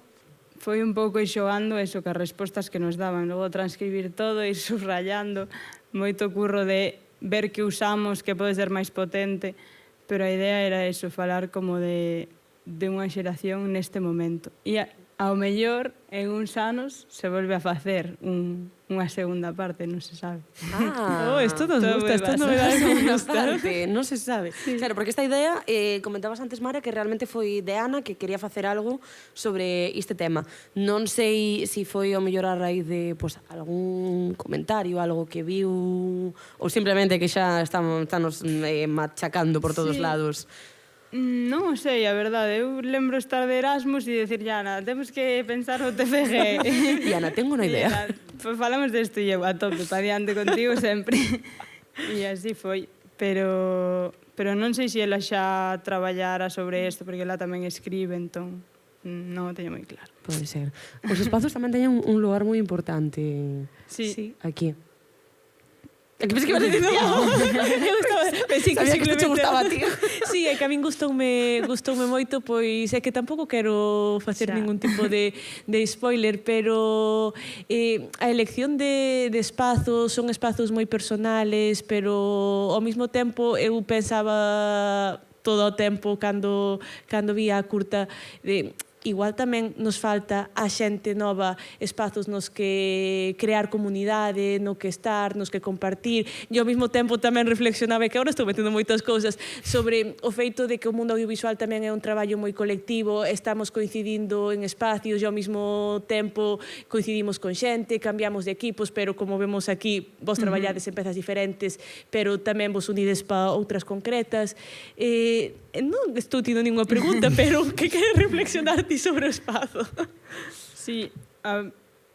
foi un pouco xogando eso, que as respostas que nos daban, logo transcribir todo, ir subrayando, moito curro de ver que usamos, que pode ser máis potente, pero a idea era eso, falar como de unha xeración neste momento. E ao mellor, en uns anos, se volve a facer unha segunda parte, non se sabe. Esto nos todo gusta, vai estas pasar. novedades nos Segunda gustan. parte, non se sabe. Sí. Claro, porque esta idea, comentabas antes, Mara, que realmente foi de Ana, que quería facer algo sobre este tema. Non sei se foi ao mellor a raíz de algún comentario, algo que viu, ou simplemente que xa estamos machacando por todos lados. Non o sei, a verdade. Eu lembro estar de Erasmus e dicir, Ana, temos que pensar no TFG. E Ana, tengo unha idea. Pois falamos desto e eu a tope, pa diante contigo sempre. E así foi. Pero non sei se ela xa traballara sobre isto, porque ela tamén escribe, entón non o teño moi claro. Pode ser. Os espazos tamén teñen un lugar moi importante Sí. aquí. Que pensei que ibas a dicir Pensei que Sabía que isto che gustaba a ti. Sí, é que a min gustoume moito, pois é que tampouco quero facer Xa. ningún tipo de spoiler, pero a elección de espazos son espazos moi personales, pero ao mesmo tempo eu pensaba todo o tempo cando vía a curta de igual tamén nos falta a xente nova espazos nos que crear comunidade, no que estar, nos que compartir. E ao mesmo tempo tamén reflexionaba, que agora estou metendo moitas cousas, sobre o feito de que o mundo audiovisual tamén é un traballo moi colectivo, estamos coincidindo en espacios e ao mesmo tempo coincidimos con xente, cambiamos de equipos, pero como vemos aquí, vos traballades en pezas diferentes, pero tamén vos unides para outras concretas. Non estou tindo ninguna pregunta, pero que queres reflexionar ti sobre o espazo? Sí,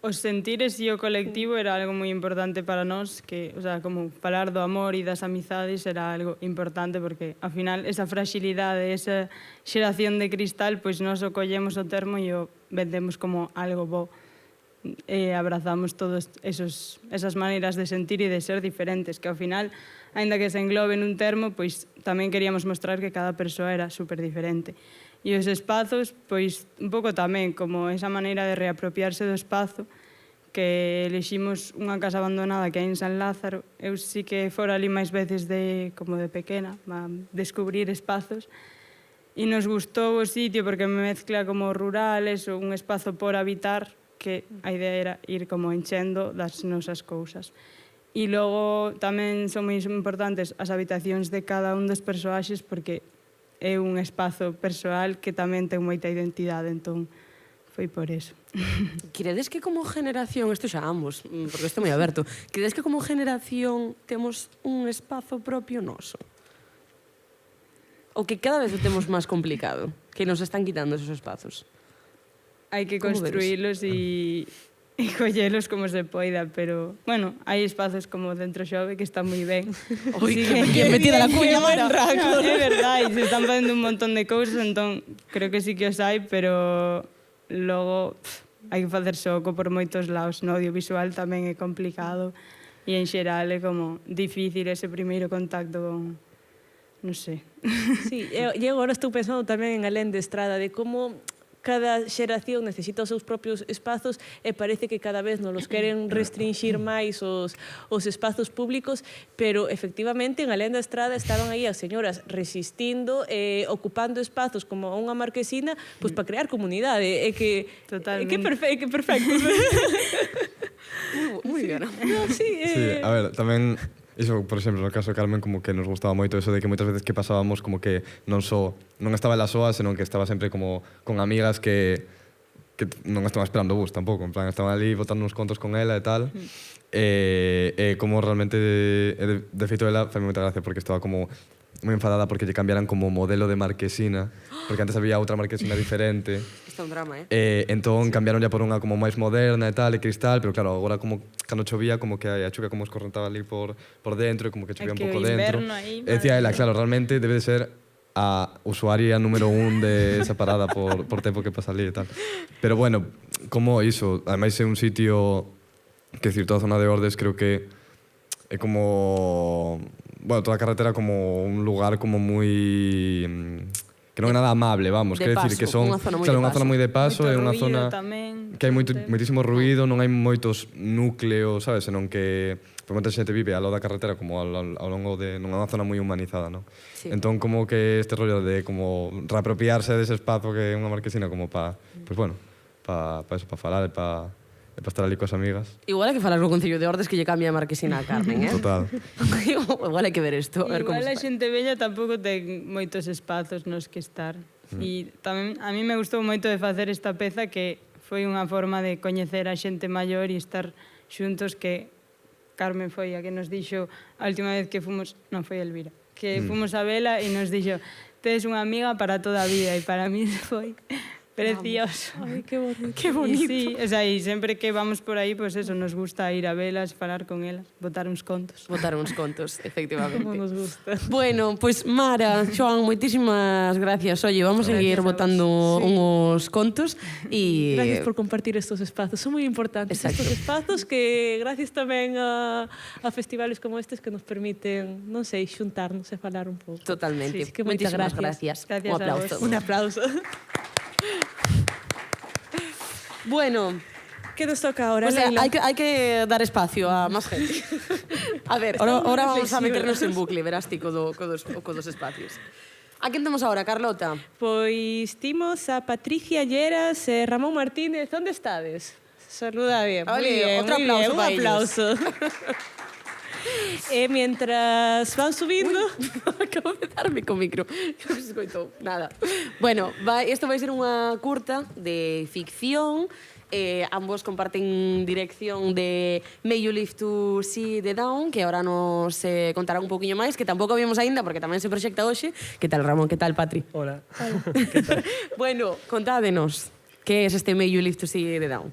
os sentires e o colectivo era algo moi importante para nós, que, o sea, como falar do amor e das amizades era algo importante porque, ao final, esa fragilidade, esa xeración de cristal, pois nós o collemos o termo e o vendemos como algo bo. E abrazamos todas esas maneiras de sentir e de ser diferentes, que ao final, aínda que se englobe nun termo, pois tamén queríamos mostrar que cada persoa era super diferente. E os espazos, pois, un pouco tamén, como esa maneira de reapropiarse do espazo, que eleximos unha casa abandonada que hai en San Lázaro. Eu sí que fora ali máis veces como de pequena, a descubrir espazos, e nos gustou o sitio porque me mezcla como rurales ou un espazo por habitar, que a idea era ir como enchendo das nosas cousas. E logo tamén son moi importantes as habitacións de cada un dos persoaxes porque é un espazo persoal que tamén ten moita identidade, entón foi por eso. Credes que como generación, isto xa ambos, porque isto é moi aberto, credes que como generación temos un espazo propio noso? Ou que cada vez o temos máis complicado, que nos están quitando esos espazos? Hai que Como construílos e collelos como se poida, pero, bueno, hai espazos como Centro Xove que está moi ben. Oi, que metida la cuña agora. É verdade, se están facendo un montón de cousas, entón creo que sí que os hai, pero logo hai que facer soco por moitos lados. No audiovisual tamén é complicado e en xeral é como difícil ese primeiro contacto con, non sei. Sí, e agora estou pensando tamén en alén de Estrada, de como cada xeración necesita os seus propios espazos e parece que cada vez nos los queren restringir máis os espazos públicos, pero efectivamente en Alén da Estrada estaban aí as señoras resistindo, ocupando espazos como unha marquesina, pois para crear comunidade. Totalmente. Que perfecto. Moi bien. No, sí, Sí, a ver, tamén iso, por exemplo, no caso de Carmen, como que nos gustaba moito eso de que moitas veces que pasábamos como que non estaba ela soa, senón que estaba sempre como con amigas que non estaban esperando o bus tampouco, en plan, estaban ali botando uns contos con ela e tal. E como realmente, de feito, ela foi moita gracia porque estaba como moi enfadada porque lle cambiaran como modelo de marquesina, porque antes había outra marquesina diferente. Isto é un drama, eh? Entón cambiaron ya por unha como máis moderna e tal, e cristal, pero claro, agora como cando chovía como que a chuva como escorrentaba ali por dentro e como que chovía un pouco dentro. Aí, E decía ela, claro, realmente debe de ser a usuaria número 1 de esa parada por tempo que pasa ali e tal. Pero bueno, como iso, ademais é un sitio, que decir, toda a zona de Ordes creo que é como, bueno, toda a carretera como un lugar como moi que non é nada amable, vamos, De quero paso, decir que son, unha zona moi claro, de unha zona moi de paso, é Moito unha ruído zona tamén, que hai moitísimo ruído, non hai moitos núcleos, sabes, senón que por moita xente vive ao lado da carretera como ao longo de, non é unha zona moi humanizada, non? Sí. Entón como que este rollo de como reapropiarse dese espazo que é unha marquesina como para, pues bueno, para eso, para falar e para estar ali coas amigas. Igual hai que falar co Concello de Ordes que lle cambia a marquesina a Carmen, eh? Total. Igual hai que ver isto, a ver como Igual a está. xente bella tampouco ten moitos espazos nos que estar. E tamén a mí me gustou moito de facer esta peza que foi unha forma de coñecer a xente maior e estar xuntos, que Carmen foi a que nos dixo a última vez que fomos, non foi Elvira, que fomos a vela e nos dixo: "Tes unha amiga para toda a vida", e para mí foi precioso. Ai, que bonito. Que bonito. Sí, o sea, e sempre que vamos por aí, pues eso, nos gusta ir a velas, falar con elas, botar uns contos. Botar uns contos, efectivamente. Como nos gusta. Bueno, pois Mara, Xoan, moitísimas gracias. Oye, vamos a seguir Gracias a vos. botando uns contos e Gracias por compartir estos espazos, son moi importantes. Exacto. Estos espazos que gracias tamén a festivales como estes que nos permiten, non sei, xuntarnos e falar un pouco. totalmente. Sí, que moitas Moitísimas gracias. gracias. Gracias Un a aplauso. vos. Un aplauso. Bueno, Que nos toca ahora, o sea, Leila? hai que dar espacio a máis gente. A ver, ahora vamos a reflexiva. meternos en bucle, verás ti co dos espacios. A quen temos ahora, Carlota? Pois timos a Patricia Lleras e Ramón Martínez. Onde estades? Saluda bien. Ole, Muy bien, outro muy aplauso bien, para un aplauso. E mientras van subindo... Acabo de darme co micro. Non se escoitou nada. Bueno, isto vai ser unha curta de ficción. Ambos comparten dirección de May You Live to See the Dawn, que ahora nos contará un poquinho máis, que tampouco vimos aínda, porque tamén se proxecta hoxe. Que tal, Ramón? Que tal, Patri? Hola. Bueno, contádenos. Que es este May You Live to See the Dawn?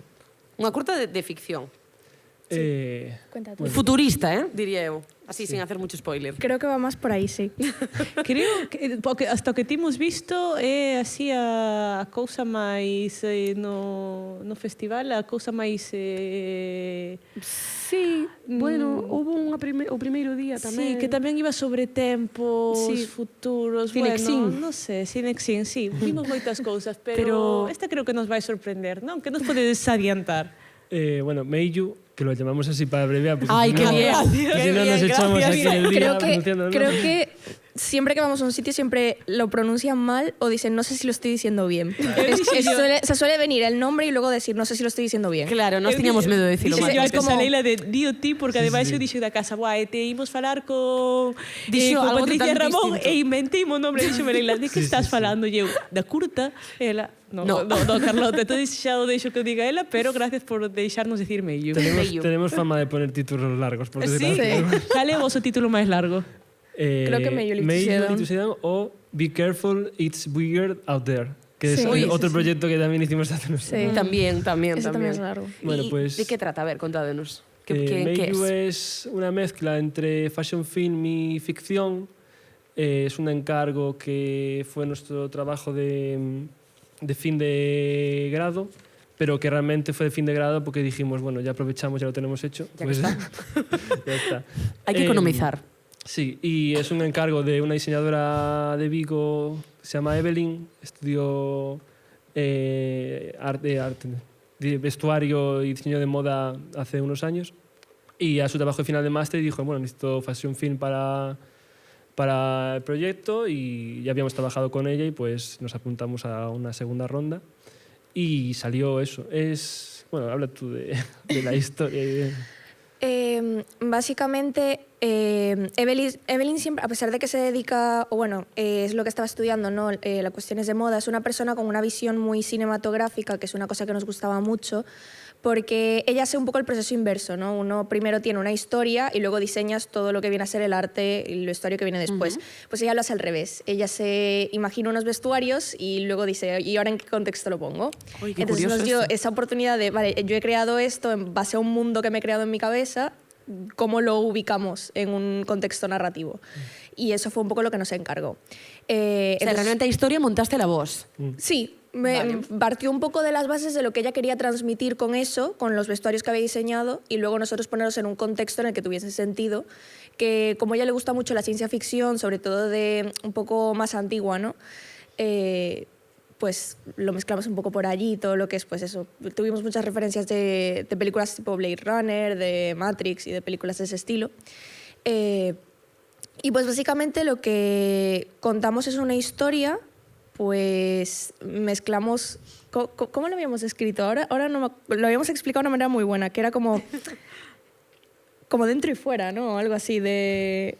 Unha curta de ficción. Cuenta tú. Futurista, diría eu. Así, sin hacer mucho spoiler. Creo que va más por aí, sí. Creo que hasta o que timos visto é así a cousa máis no festival, a cousa máis Sí, bueno, hubo o primeiro día tamén. Sí, que tamén iba sobre tempos, Sí. futuros, Cinexin. bueno, non sei, Cinexin, sí, vimos moitas cousas, pero esta creo que nos vai sorprender, non? Que nos podedes adiantar? Bueno, Meiyu, que lo llamamos así para abreviar, porque Ay, qué bien. si no nos echamos aquí el día pronunciando, ¿no? Creo que siempre que vamos a un sitio siempre lo pronuncian mal o dicen no sé si lo estoy diciendo bien. Se suele venir el nombre y luego decir no sé si lo estoy diciendo bien. Claro, nos tiñamos medo de decirlo Dixo mal. yo Es antes como- a Leila de Dio ti, porque ademais eu dixo da casa, guai, te imos falar con Dixo algo Patricia totalmente Ramón distinto. e inventei o nombre, dixo Leila, de que estás falando? E eu, da curta, ela, no, Carlota, entón xa o deixo que o diga ela, pero gracias por deixarnos decir Meiyu. Meiyu. Tenemos fama de poner títulos largos. Por Sí, decirlo. cal é o vosso título máis largo? Creo que May You Live to See the Dawn. Live to See the Dawn o Be Careful, It's Weird Out There, que es Sí. otro proyecto que también hicimos hace unos Sí. También. Ese también es largo. Bueno, ¿Y pues- ¿De qué trata? A ver, contádenos. ¿Qué Meiyu es? es una mezcla entre fashion film y ficción. Es un encargo que fue nuestro trabajo de fin de grado, pero que realmente fue de fin de grado porque dijimos, bueno, ya aprovechamos, ya lo tenemos hecho. Ya que está. ya está. Hay que economizar. Sí, y es un encargo de una diseñadora de Vigo, se llama Evelyn, estudió de vestuario y diseño de moda hace unos años, y a su trabajo de final de máster dijo, bueno, necesito fashion film para el proyecto, y ya habíamos trabajado con ella y pues nos apuntamos a una segunda ronda y salió eso. Bueno, habla tú de la historia y de... Básicamente, Evelyn siempre, a pesar de que se dedica, o bueno, es lo que estaba estudiando, ¿no? Las cuestiones de moda, es una persona con una visión muy cinematográfica, que es una cosa que nos gustaba mucho, porque ella hace un poco el proceso inverso, ¿no? Uno primero tiene una historia y luego diseñas todo lo que viene a ser el arte y el vestuario que viene después. Pues ella lo hace al revés. Ella se imagina unos vestuarios y luego dice, ¿y ahora en qué contexto lo pongo? Uy, qué Entonces curioso nos dio esto. esa oportunidad de, vale, yo he creado esto en base a un mundo que me he creado en mi cabeza, ¿cómo lo ubicamos en un contexto narrativo? Y eso fue un poco lo que nos encargó. O sea, realmente a historia montaste la voz. Sí, partió un poco de las bases de lo que ella quería transmitir con eso, con los vestuarios que había diseñado, y luego nosotros ponerlos en un contexto en el que tuviese sentido, que como a ella le gusta mucho la ciencia ficción, sobre todo de un poco más antigua, ¿no? Pues lo mezclamos un poco por allí, todo lo que es, pues eso. Tuvimos muchas referencias de películas tipo Blade Runner, de Matrix y de películas de ese estilo. Y pues básicamente lo que contamos es una historia, pues mezclamos... ¿Cómo lo habíamos escrito? Ahora no lo habíamos explicado de una manera muy buena, que era como dentro y fuera, ¿no? Algo así de...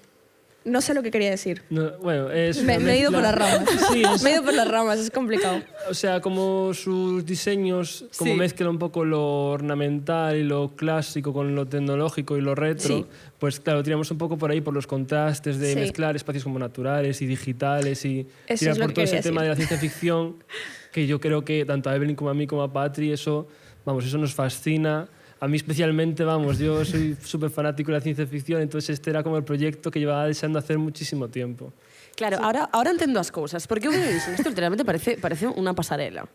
No sé lo que quería decir. No, bueno, es Me he ido por las ramas. Sí, Me he ido por las ramas, es complicado. o sea, como sus diseños, como Sí. mezclan un poco lo ornamental y lo clásico con lo tecnológico y lo retro, Sí. pues claro, tiramos un poco por ahí por los contrastes de Sí. mezclar espacios como naturales y digitales y Eso tirar es lo por que todo ese quería tema decir. de la ciencia ficción, que yo creo que tanto a Evelyn como a mí como a Patri, eso nos fascina. A mí especialmente, yo soy súper fanático de la ciencia ficción, entonces este era como el proyecto que llevaba deseando hacer muchísimo tiempo. Claro, ahora entendo as cousas, porque eu dixen, isto literalmente parece unha pasarela.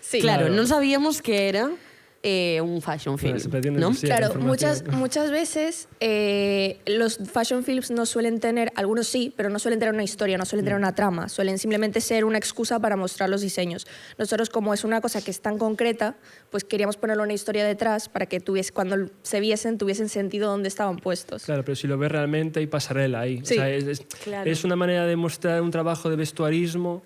Sí. Claro, Claro. non sabíamos que era un fashion film, Bueno, se pretende ¿no? que sea. Claro, información. muchas veces los fashion films no suelen tener, algunos sí, pero no suelen tener una historia, no suelen tener una trama, suelen simplemente ser una excusa para mostrar los diseños. Nosotros, como es una cosa que es tan concreta, pues queríamos ponerle una historia detrás para que cuando se viesen, tuviesen sentido dónde estaban puestos. Claro, pero si lo ves realmente hay pasarela ahí. Sí. O sea, Claro. es una manera de mostrar un trabajo de vestuarismo,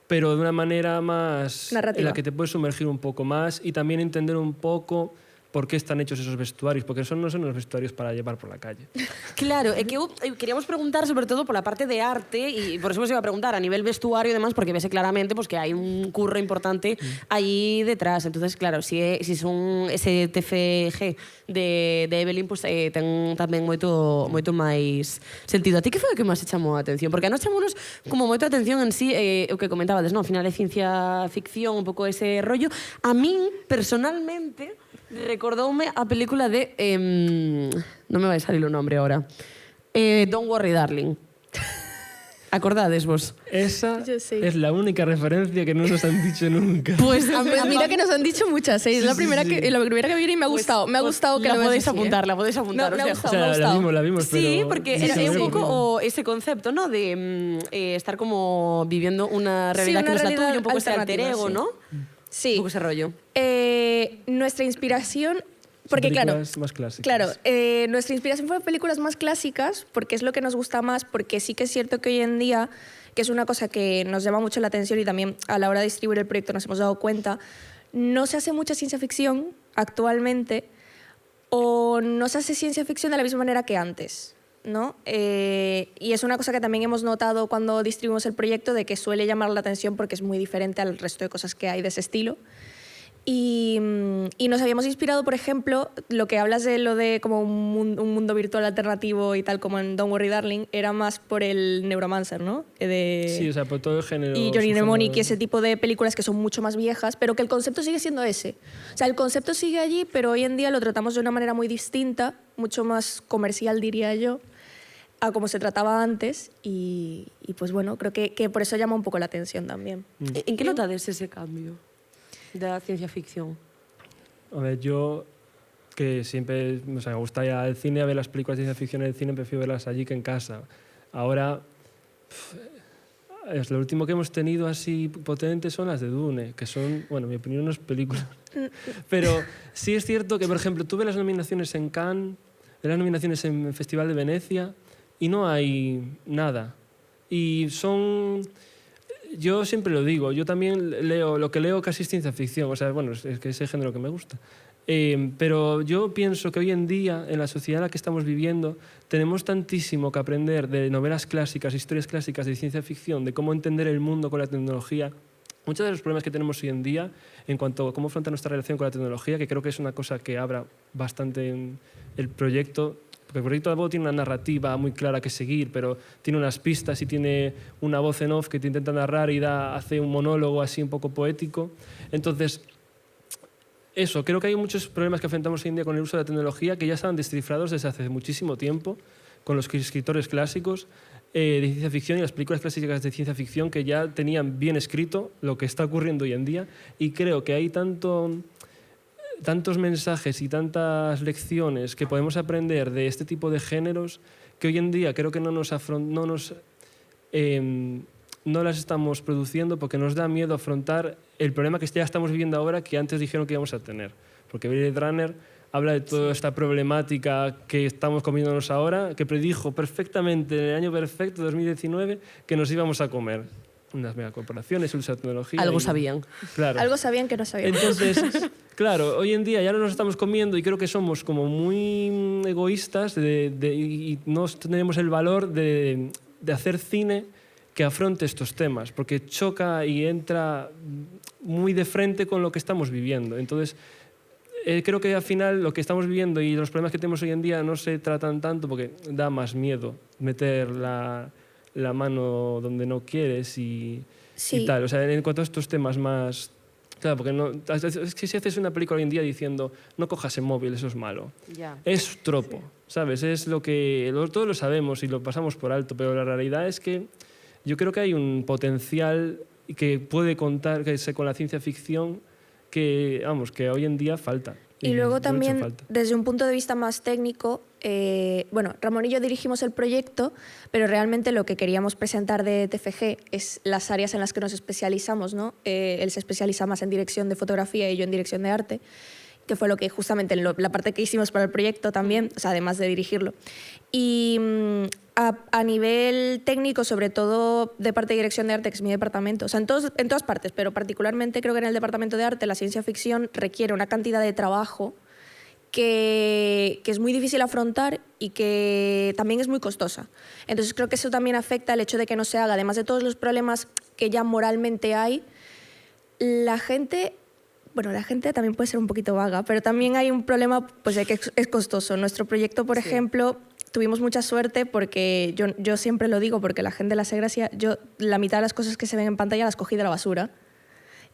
pero de una manera más Narrativa. en la que te puedes sumergir un poco más y también entender un poco por qué están hechos esos vestuarios, porque no son los vestuarios para llevar por la calle. Claro, é que queríamos preguntar sobre todo pola parte de arte e por eso vos iba a preguntar a nivel vestuario e demás, porque vese claramente pues, que hai un curro importante aí detrás. Entonces, claro, si son ese TFG de Evelyn, pues, ten tamén moito máis sentido. A ti que foi o que máis se chamou a atención? Porque a nos chamounos como moito a atención en sí, o que comentabades, no? Ao final é ciencia ficción, un pouco ese rollo. A min, personalmente, recordoume a película de... non me vai salir o nombre ahora. Don't Worry, Darling. ¿Acordades vos? Esa Yo sí. es la única referencia que no nos han dicho nunca. Pues Mira que nos han dicho muchas, ¿eh? Es la primera sí. que vi y me ha gustado. Me ha gustado que la lo veas podéis así, apuntar, la podéis apuntar. Me ha o sea, gustado, O sea, me ha gustado. la vimos, pero... Sí, porque Sí, era sí, un sí. poco ese concepto, ¿no? De estar como viviendo una realidad una que no es la realidad tuya, un poco ese alter alternativa, ego, sí. ¿no? Sí. Un poco ese rollo. Nuestra inspiración... Son Porque claro, películas más clásicas. claro, nuestra inspiración fue películas más clásicas porque es lo que nos gusta más, porque sí que es cierto que hoy en día, que es una cosa que nos llama mucho la atención y también a la hora de distribuir el proyecto nos hemos dado cuenta, no se hace mucha ciencia ficción actualmente o no se hace ciencia ficción de la misma manera que antes, ¿no? Y es una cosa que también hemos notado cuando distribuimos el proyecto, de que suele llamar la atención porque es muy diferente al resto de cosas que hay de ese estilo. Y nos habíamos inspirado, por ejemplo, lo que hablas de lo de como un mundo virtual alternativo y tal, como en Don't Worry Darling, era más por el Neuromancer, ¿no? Sí, o sea, por todo el género. Y Johnny Mnemonic y subgénero. ese tipo de películas que son mucho más viejas, pero que el concepto sigue siendo ese. O sea, el concepto sigue allí, pero hoy en día lo tratamos de una manera muy distinta, mucho más comercial, diría yo, a como se trataba antes. Y pues bueno, creo que por eso llama un poco la atención también. ¿En qué notades ese cambio de la ciencia ficción? A ver, yo que siempre o sea, me gusta ir al cine a ver las películas de ciencia ficción en el cine, prefiero verlas allí que en casa. Ahora, lo último que hemos tenido así potente son las de Dune, que son, bueno, en mi opinión, unas películas. Pero sí es cierto que, por ejemplo, tuve las nominaciones en Cannes, las nominaciones en el Festival de Venecia, y no hay nada. Y son... Yo siempre lo digo, yo también leo, lo que leo casi es ciencia ficción, o sea, bueno, es que es el género que me gusta. Pero yo pienso que hoy en día, en la sociedad en la que estamos viviendo, tenemos tantísimo que aprender de novelas clásicas, historias clásicas de ciencia ficción, de cómo entender el mundo con la tecnología. Muchos de los problemas que tenemos hoy en día en cuanto a cómo afrontar nuestra relación con la tecnología, que creo que es una cosa que abra bastante en el proyecto, porque el proyecto de voz tiene una narrativa muy clara que seguir, pero tiene unas pistas y tiene una voz en off que te intenta narrar y hace un monólogo así un poco poético. Entonces, eso, creo que hay muchos problemas que afrontamos hoy en día con el uso de la tecnología que ya estaban descifrados desde hace muchísimo tiempo con los escritores clásicos de ciencia ficción y las películas clásicas de ciencia ficción que ya tenían bien escrito lo que está ocurriendo hoy en día, y creo que hay tantos mensajes y tantas lecciones que podemos aprender de este tipo de géneros que hoy en día creo que no las estamos produciendo porque nos da miedo afrontar el problema que ya estamos viviendo ahora, que antes dijeron que íbamos a tener. Porque Blade Runner habla de toda esta problemática que estamos comiéndonos ahora, que predijo perfectamente en el año perfecto, 2019, que nos íbamos a comer. Unas megacorporaciones, el uso de tecnología. Algo sabían. Claro. Algo sabían que no sabían. Entonces, claro, hoy en día ya no nos estamos comiendo y creo que somos como muy egoístas y no tenemos el valor de hacer cine que afronte estos temas, porque choca y entra muy de frente con lo que estamos viviendo. Entonces, creo que al final lo que estamos viviendo y los problemas que tenemos hoy en día no se tratan tanto porque da más miedo meter la mano donde no quieres y tal. O sea, en cuanto a estos temas más... Claro, porque es que si haces una película hoy en día diciendo no cojas el móvil, eso es malo. Ya. Es tropo, ¿sabes? Es lo que todos lo sabemos y lo pasamos por alto, pero la realidad es que yo creo que hay un potencial que puede contar con la ciencia ficción que, vamos, que hoy en día falta. Y luego mucho también, falta. desde un punto de vista más técnico, bueno, Ramón y yo dirigimos el proyecto, pero realmente lo que queríamos presentar de TFG es las áreas en las que nos especializamos, ¿no? Él se especializa más en dirección de fotografía y yo en dirección de arte, que fue lo que justamente la parte que hicimos para el proyecto también, o sea, además de dirigirlo. Y a nivel técnico, sobre todo de parte de dirección de arte, que es mi departamento, o sea, en todas partes, pero particularmente creo que en el departamento de arte la ciencia ficción requiere una cantidad de trabajo que es muy difícil afrontar y que también es muy costosa. Entonces creo que eso también afecta el hecho de que no se haga. Además de todos los problemas que ya moralmente hay, la gente también puede ser un poquito vaga, pero también hay un problema pues, de que es costoso. Nuestro proyecto, por ejemplo, tuvimos mucha suerte porque yo siempre lo digo porque la gente le hace gracia. Yo la mitad de las cosas que se ven en pantalla las cogí de la basura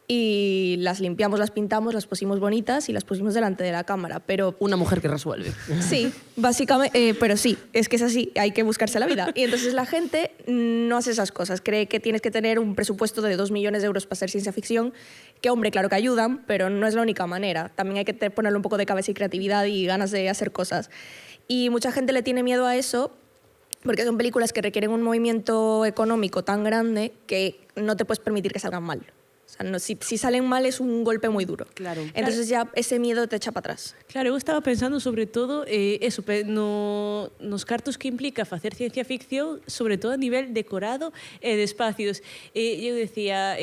y las limpiamos, las pintamos, las pusimos bonitas y las pusimos delante de la cámara, pero... Una mujer que resuelve. Sí, básicamente, pero sí, es que es así, hay que buscarse la vida. Y entonces la gente no hace esas cosas, cree que tienes que tener un presupuesto de 2 millones de euros para hacer ciencia ficción, que hombre, claro que ayudan, pero no es la única manera. También hay que ponerle un poco de cabeza y creatividad y ganas de hacer cosas. Y mucha gente le tiene miedo a eso porque son películas que requieren un movimiento económico tan grande que no te puedes permitir que salgan mal. O sea, no, si salen mal es un golpe muy duro. Claro. Entonces ya ese miedo te echa para atrás. Claro, eu estaba pensando sobre todo eso, nos cartos que implica facer ciencia ficción, sobre todo a nivel decorado e de espacios. Eu decía,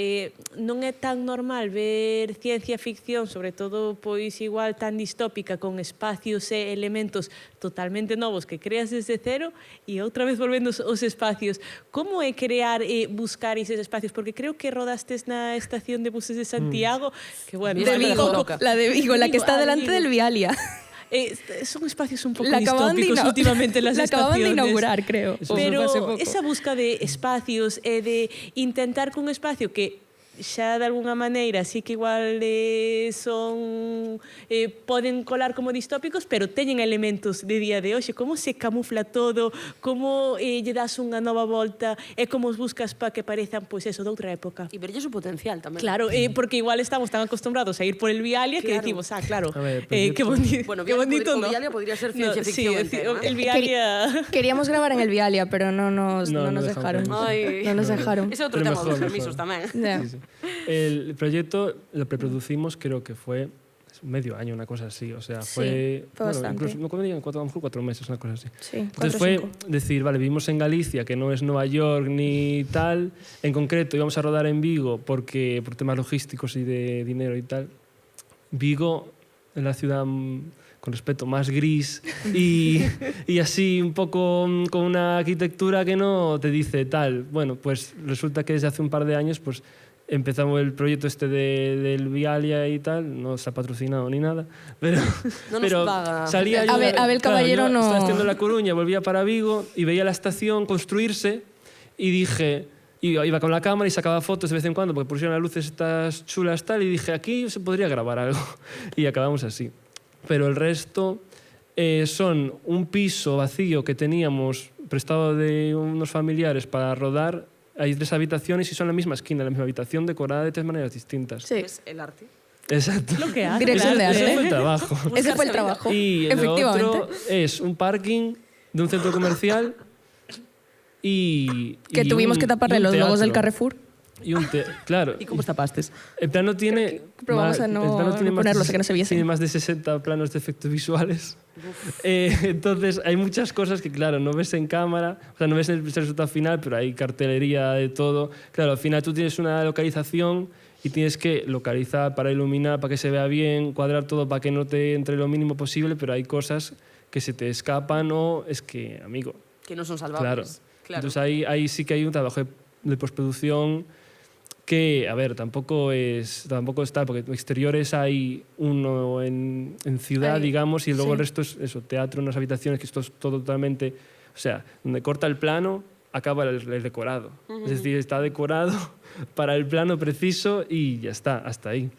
non é tan normal ver ciencia ficción, sobre todo pois igual tan distópica, con espacios e elementos totalmente novos que creas desde cero e outra vez volvendo aos espacios. Como é crear e buscar esos espacios? Porque creo que rodastes na estación de buses de Santiago, que bueno, De Vigo, la de Vigo, la que está delante del Vialia. Son espacios un poco La acaban de distópicos últimamente las la acaban de estaciones. inaugurar, creo. Pero Hace poco. esa busca de espacios e de intentar cun espacio que xa de alguna maneira sí que igual poden colar como distópicos, pero teñen elementos de día de hoxe. Como se camufla todo, como lle das unha nova volta e como os buscas para que parezan pois eso, de outra época. Y verlle su potencial tamén. Claro, porque igual estamos tan acostumbrados a ir por el Vialia que Claro. decimos, claro, A ver, qué bonito, Bueno, qué bonito, o ¿no? Vialia podría ser ciencia sí, ficción es decir, entera, ¿no? el Vialia... Queríamos grabar en el Vialia, pero no nos No dejaron. dejamos. Ay. No nos dejaron. Ese é outro Pero tema mejor, dos permisos mejor. tamén. Ya. Sí, sí. El proyecto lo preproducimos, creo que fue medio año, una cosa así. O sea, Sí, fue bastante. incluso, no, cuando digan, a lo mejor 4 meses, una cosa así. Sí, Entonces 4 o fue 5. decir, vale, vivimos en Galicia, que no es Nueva York ni tal. En concreto, íbamos a rodar en Vigo por temas logísticos y de dinero y tal. Vigo, en la ciudad, con respeto, más gris y así un poco con una arquitectura que no te dice tal. Bueno, pues resulta que desde hace un par de años pues empezamos el proyecto del Vialia y tal, no se ha patrocinado ni nada, pero, No nos pero paga. salía yo, Abel Caballero yo no- estaba estudiando en La Coruña, volvía para Vigo y veía la estación construirse y dije, iba con la cámara y sacaba fotos de vez en cuando porque pusieron las luces estas chulas tal y dije, aquí se podría grabar algo y acabamos así. Pero el resto son un piso vacío que teníamos prestado de unos familiares para rodar. Hay 3 habitaciones y son la misma esquina, la misma habitación decorada de 3 maneras distintas. Sí. Es el arte. Exacto. Lo que hace. Dirección de Ese arte. fue el trabajo. Ese fue el trabajo. Y el Efectivamente. otro es un parking de un centro comercial y Que tuvimos un- que taparle y un los logos del teatro. Carrefour. Claro. ¿Y cómo tapastes? El plano tiene... Probamos a no ponerlos, a que no se viesen. Tiene más de 60 planos de efectos visuales. Entonces, hay muchas cosas que, claro, no ves en cámara, o sea, no ves el resultado final, pero hay cartelería de todo. Claro, al final tú tienes una localización y tienes que localizar para iluminar, para que se vea bien, cuadrar todo para que no te entre lo mínimo posible, pero hay cosas que se te escapan o es que, amigo... Que no son Claro. salvables. Claro. Entonces ahí sí que hay un trabajo de postproducción que, a ver, tampoco está, porque exteriores hay uno en ciudad, Ahí, digamos, y luego sí. el resto es eso, teatro, unas habitaciones, que esto es todo totalmente... O sea, donde corta el plano, acaba el decorado. Es decir, está decorado para el plano preciso y ya está, hasta ahí.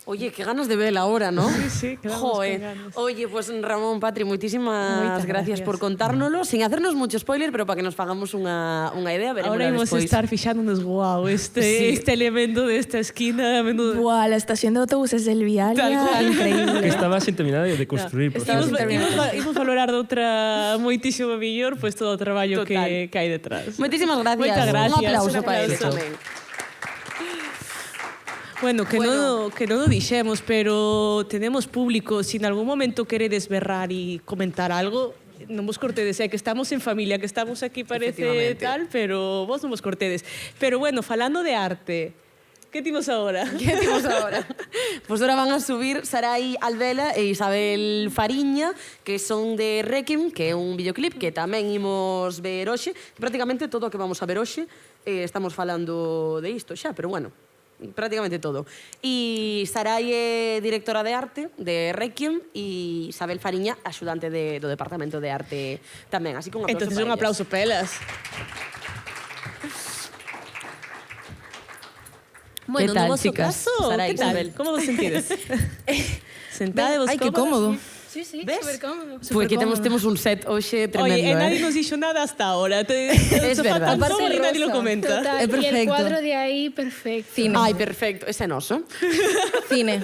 Oye, qué ganas de ver ahora, ¿no? Sí, quedamos Joder. con ganas. Oye, pues Ramón, Patri, muchísimas Moitas gracias por contárnoslo, sin hacernos mucho spoiler, pero para que nos hagamos unha idea, veremos Ahora íbamos a despois. estar fixándonos guau, este elemento de esta esquina, menudo... Buah, la estación de autobuses del Vialia. Tal cual. Que Increíble. estaba sin terminar de construir. por Estaba cierto. sin terminar. Imos valorar de outra moitísimo mellor, pois todo o traballo Total. que hai detrás. Moitísimas gracias. Moitas gracias. Un aplauso Un para él aplauso. tamén. Bueno, que non o dixemos, pero tenemos público. Se en algún momento queredes berrar e comentar algo, non vos cortedes, é que estamos en familia, que estamos aquí parece Efectivamente. tal, pero vos non vos cortedes. Pero bueno, falando de arte, ¿Qué timos ahora? ¿Qué decimos ahora? Pues ahora van a subir Sarai Albela e Isabel Fariña, que son de Requiem, que é un videoclip que tamén imos ver hoxe. Prácticamente todo o que vamos a ver hoxe estamos falando de isto xa, pero bueno, prácticamente todo. E Sarai é directora de arte de Requiem e Isabel Fariña, axudante do Departamento de Arte tamén. Así que un aplauso Entonces para un aplauso para elas. Bueno, ¿Qué tal, no vosso chicas? caso, Sarai, ¿qué tal? Isabel. ¿Cómo vos sentides? Sentada, vos Ai, que cómodo. Sí, sí, ¿Ves? súper cómodo. Pues que temos un set hoxe tremendo, Oye, nadie nos dicho nada hasta ahora. Es verdad. Falta todo y nadie lo rosa. comenta. Total, É y el perfecto. cuadro de ahí, perfecto. Cine. Ai, perfecto, ese é noso. Cine.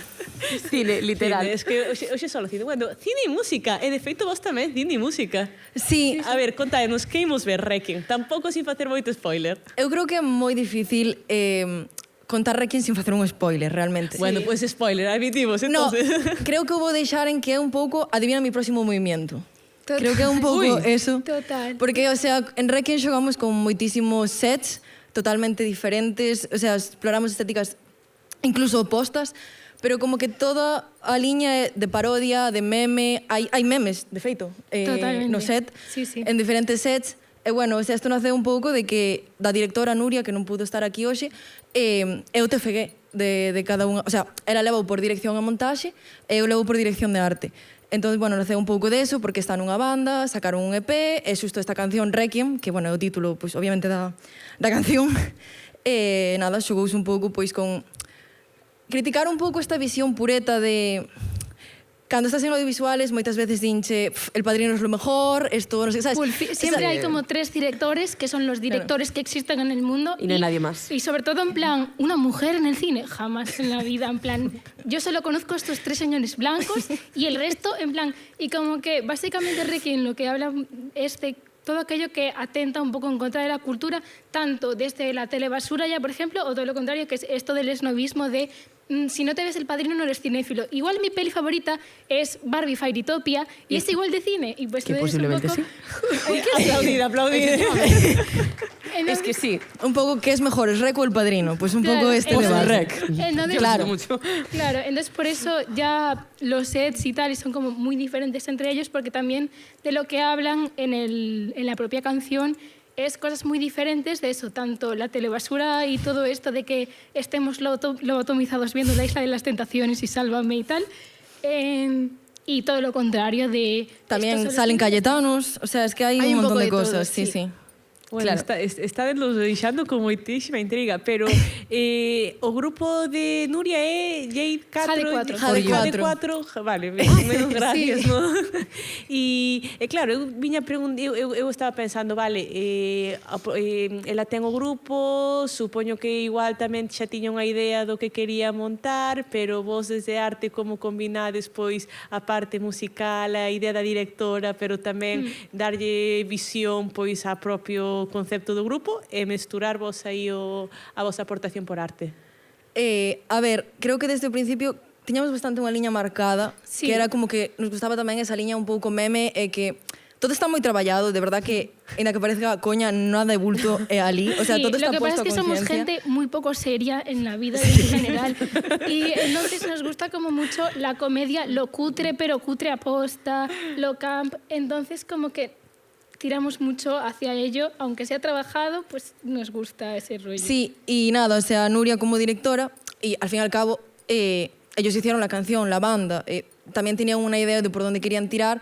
Cine, literal. Cine, es que hoxe solo cine. Bueno, cine e música. E de feito vos tamén cine e música. Sí, A ver, contadenos, que imos ver, Requiem? Tampouco sin facer moito spoiler. eu creo que é moi difícil contar Requiem sin facer un spoiler, realmente. Bueno, pues spoiler, admitimos, No, entonces. creo que vou deixar en que é un pouco adivina mi próximo movimiento. Total. Creo que é un pouco eso. Total. Porque, o sea, en Requiem xogamos con moitísimos sets totalmente diferentes, o sea, exploramos estéticas incluso opostas, pero como que toda a liña é de parodia, de meme, hai memes, de feito, Totalmente. no set, Sí, sí. en diferentes sets. E bueno, o sea, isto nace un pouco de que da directora Nuria, que non pudo estar aquí hoxe, eu te fegué de cada unha, o sea, ela levou por dirección a montaxe e eu levo por dirección de arte. Entón, bueno, nace un pouco de eso, porque está nunha banda, sacaron un EP, e xusto esta canción Requiem, que, bueno, é o título, pois, obviamente, da canción, e nada, xogouse un pouco, pois, con criticar un pouco esta visión pureta de... Cando estás en audiovisuales, moitas veces dinche, El Padrino es lo mejor, esto, no sé, ¿sabes? Siempre hay como 3 directores que son los directores que existen en el mundo. Y no hay nadie más. Y sobre todo, en plan, una mujer en el cine, jamás en la vida. En plan, yo solo conozco a estos 3 señores blancos y el resto, en plan, y como que básicamente Requiem lo que habla es de todo aquello que atenta un poco en contra de la cultura, tanto desde la telebasura ya, por ejemplo, o todo lo contrario, que es esto del esnovismo de si no te ves El Padrino no eres cinéfilo. Igual mi peli favorita es Barbie Fairytopia y es igual de cine. Y pues Que lo es un posiblemente poco... sí. Aplaudir. Es que sí. Un pouco, ¿qué es mejor, es Rec o El Padrino? Pues un Claro, pouco este entonces- debate. entonces- Claro. Mucho. Claro, entonces por eso ya los sets y tal y son como muy diferentes entre ellos porque también de lo que hablan en la propia canción es cosas muy diferentes de eso, tanto la telebasura y todo esto de que estemos lobotomizados viendo La Isla de las Tentaciones y Sálvame y tal, y todo lo contrario de... También esto solo salen es- Cayetanos, o sea, es que hay un un montón poco de de todo, cosas, sí, sí. sí. Bueno, Claro. está nos deixando con moitísima intriga, pero o grupo de Nuria é Jade 4, Jade 4. vale, menos gracias, Sí. ¿no? E claro, eu estaba pensando, vale, ela ten o grupo, supoño que igual tamén xa tiña unha idea do que quería montar, pero vos desde arte como combinades pois a parte musical, a idea da directora, pero tamén darlle visión pois a propio concepto do grupo e mesturar vos aí a vosa aportación por arte. A ver, creo que desde o principio tiñamos bastante unha liña marcada, Sí. que era como que nos gustaba tamén esa liña un pouco meme, e que todo está moi traballado, de verdad que, ainda que parezca coña, nada de bulto é ali, o sea, Sí, todo está lo que pasa puesto es que a somos conciencia. gente muy poco seria en la vida en general y entonces nos gusta como mucho la comedia, lo cutre pero cutre aposta, lo camp, entonces como que tiramos mucho hacia ello, aunque sea trabajado, pues nos gusta ese rollo. Sí, y nada, o sea, Nuria como directora, y al fin y al cabo, ellos hicieron la canción, la banda, también tenían una idea de por dónde querían tirar,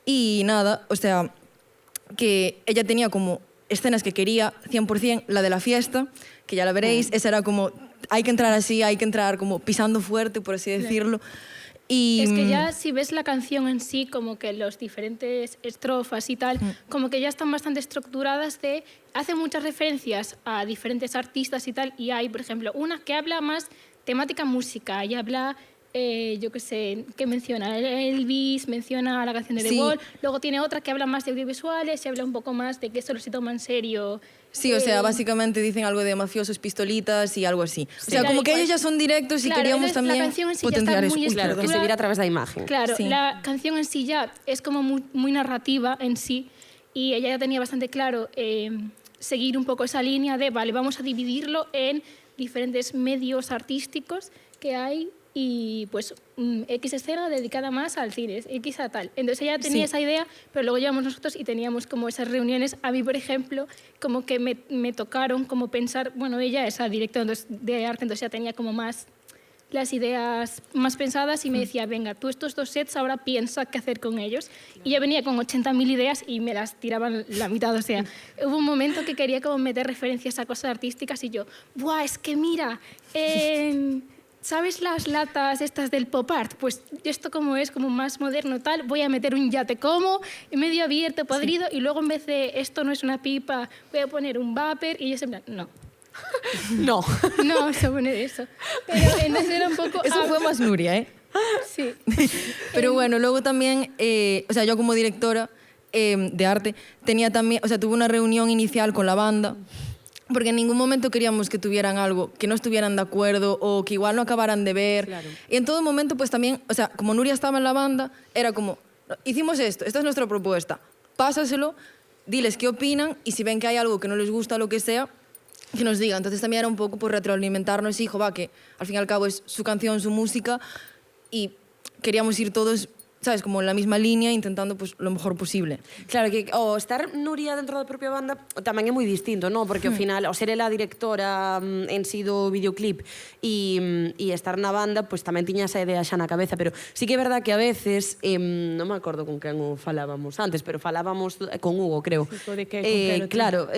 y nada, o sea, que ella tenía como escenas que quería 100%, la de la fiesta, que ya la veréis, esa era como, hay que entrar así, hay que entrar como pisando fuerte, por así decirlo. Y, Es que ya si ves la canción en sí, como que los diferentes estrofas y tal, como que ya están bastante estructuradas de... Hace muchas referencias a diferentes artistas y tal, y hay, por ejemplo, una que habla más temática música, y habla, yo qué sé, que menciona a Elvis, menciona a la canción de The Sí. Wall, luego tiene otra que habla más de audiovisuales y habla un poco más de que solo se toma en serio... Sí, o sea, básicamente dicen algo de mafiosos, pistolitas y algo así. O sea, Claro, como que igual. ellos ya son directos y Claro, queríamos entonces la también canción en sí ya está potenciar eso. muy Uy, Claro, que estructurada. se viera a través da imagen. Claro, Sí. la canción en sí ya es como muy narrativa en sí y ella ya tenía bastante claro seguir un poco esa línea de, vale, vamos a dividirlo en diferentes medios artísticos que hay y pues X escena dedicada más al cine, X a tal. Entonces ella tenía esa idea, pero luego llevamos nosotros y teníamos como esas reuniones. A mí, por ejemplo, como que me tocaron como pensar, bueno, ella es directora de arte, entonces ya tenía como más las ideas más pensadas y me decía, venga, tú estos 2 sets ahora piensa qué hacer con ellos. Y yo venía con 80.000 ideas y me las tiraban la mitad. O sea, hubo un momento que quería como meter referencias a cosas artísticas y yo, ¡buah, es que mira! ¿Sabes las latas estas del pop art? Pues esto como es como más moderno tal, voy a meter un ya te como, medio abierto, podrido, y luego en vez de esto no es una pipa, voy a poner un vapor, y yo siempre, no. No. No vamos a poner eso. Pero entonces era un poco... Eso fue más Nuria, ¿eh? Sí. Pero bueno, luego también, o sea, yo como directora de arte tenía también, o sea, tuve una reunión inicial con la banda, porque en ningún momento queríamos que tuvieran algo, que no estuvieran de acuerdo o que igual no acabaran de ver. Claro. Y en todo momento, pues también, o sea, como Nuria estaba en la banda, era como, hicimos esto, esta es nuestra propuesta, pásaselo, diles qué opinan y si ven que hay algo que no les gusta, lo que sea, que nos digan. Entonces también era un poco por retroalimentarnos y dijo, va, que al fin y al cabo es su canción, su música y queríamos ir todos, ¿sabes? Como en la misma línea, intentando pues lo mejor posible. Claro, que estar Nuria dentro da propia banda tamén é moi distinto, non? Porque ao final, ao ser ela a directora en si do videoclip e estar na banda, pues tamén tiña esa idea xa na cabeza, pero sí que é verdad que a veces, non me acordo con quen o falábamos antes, pero falábamos con Hugo, creo. Claro,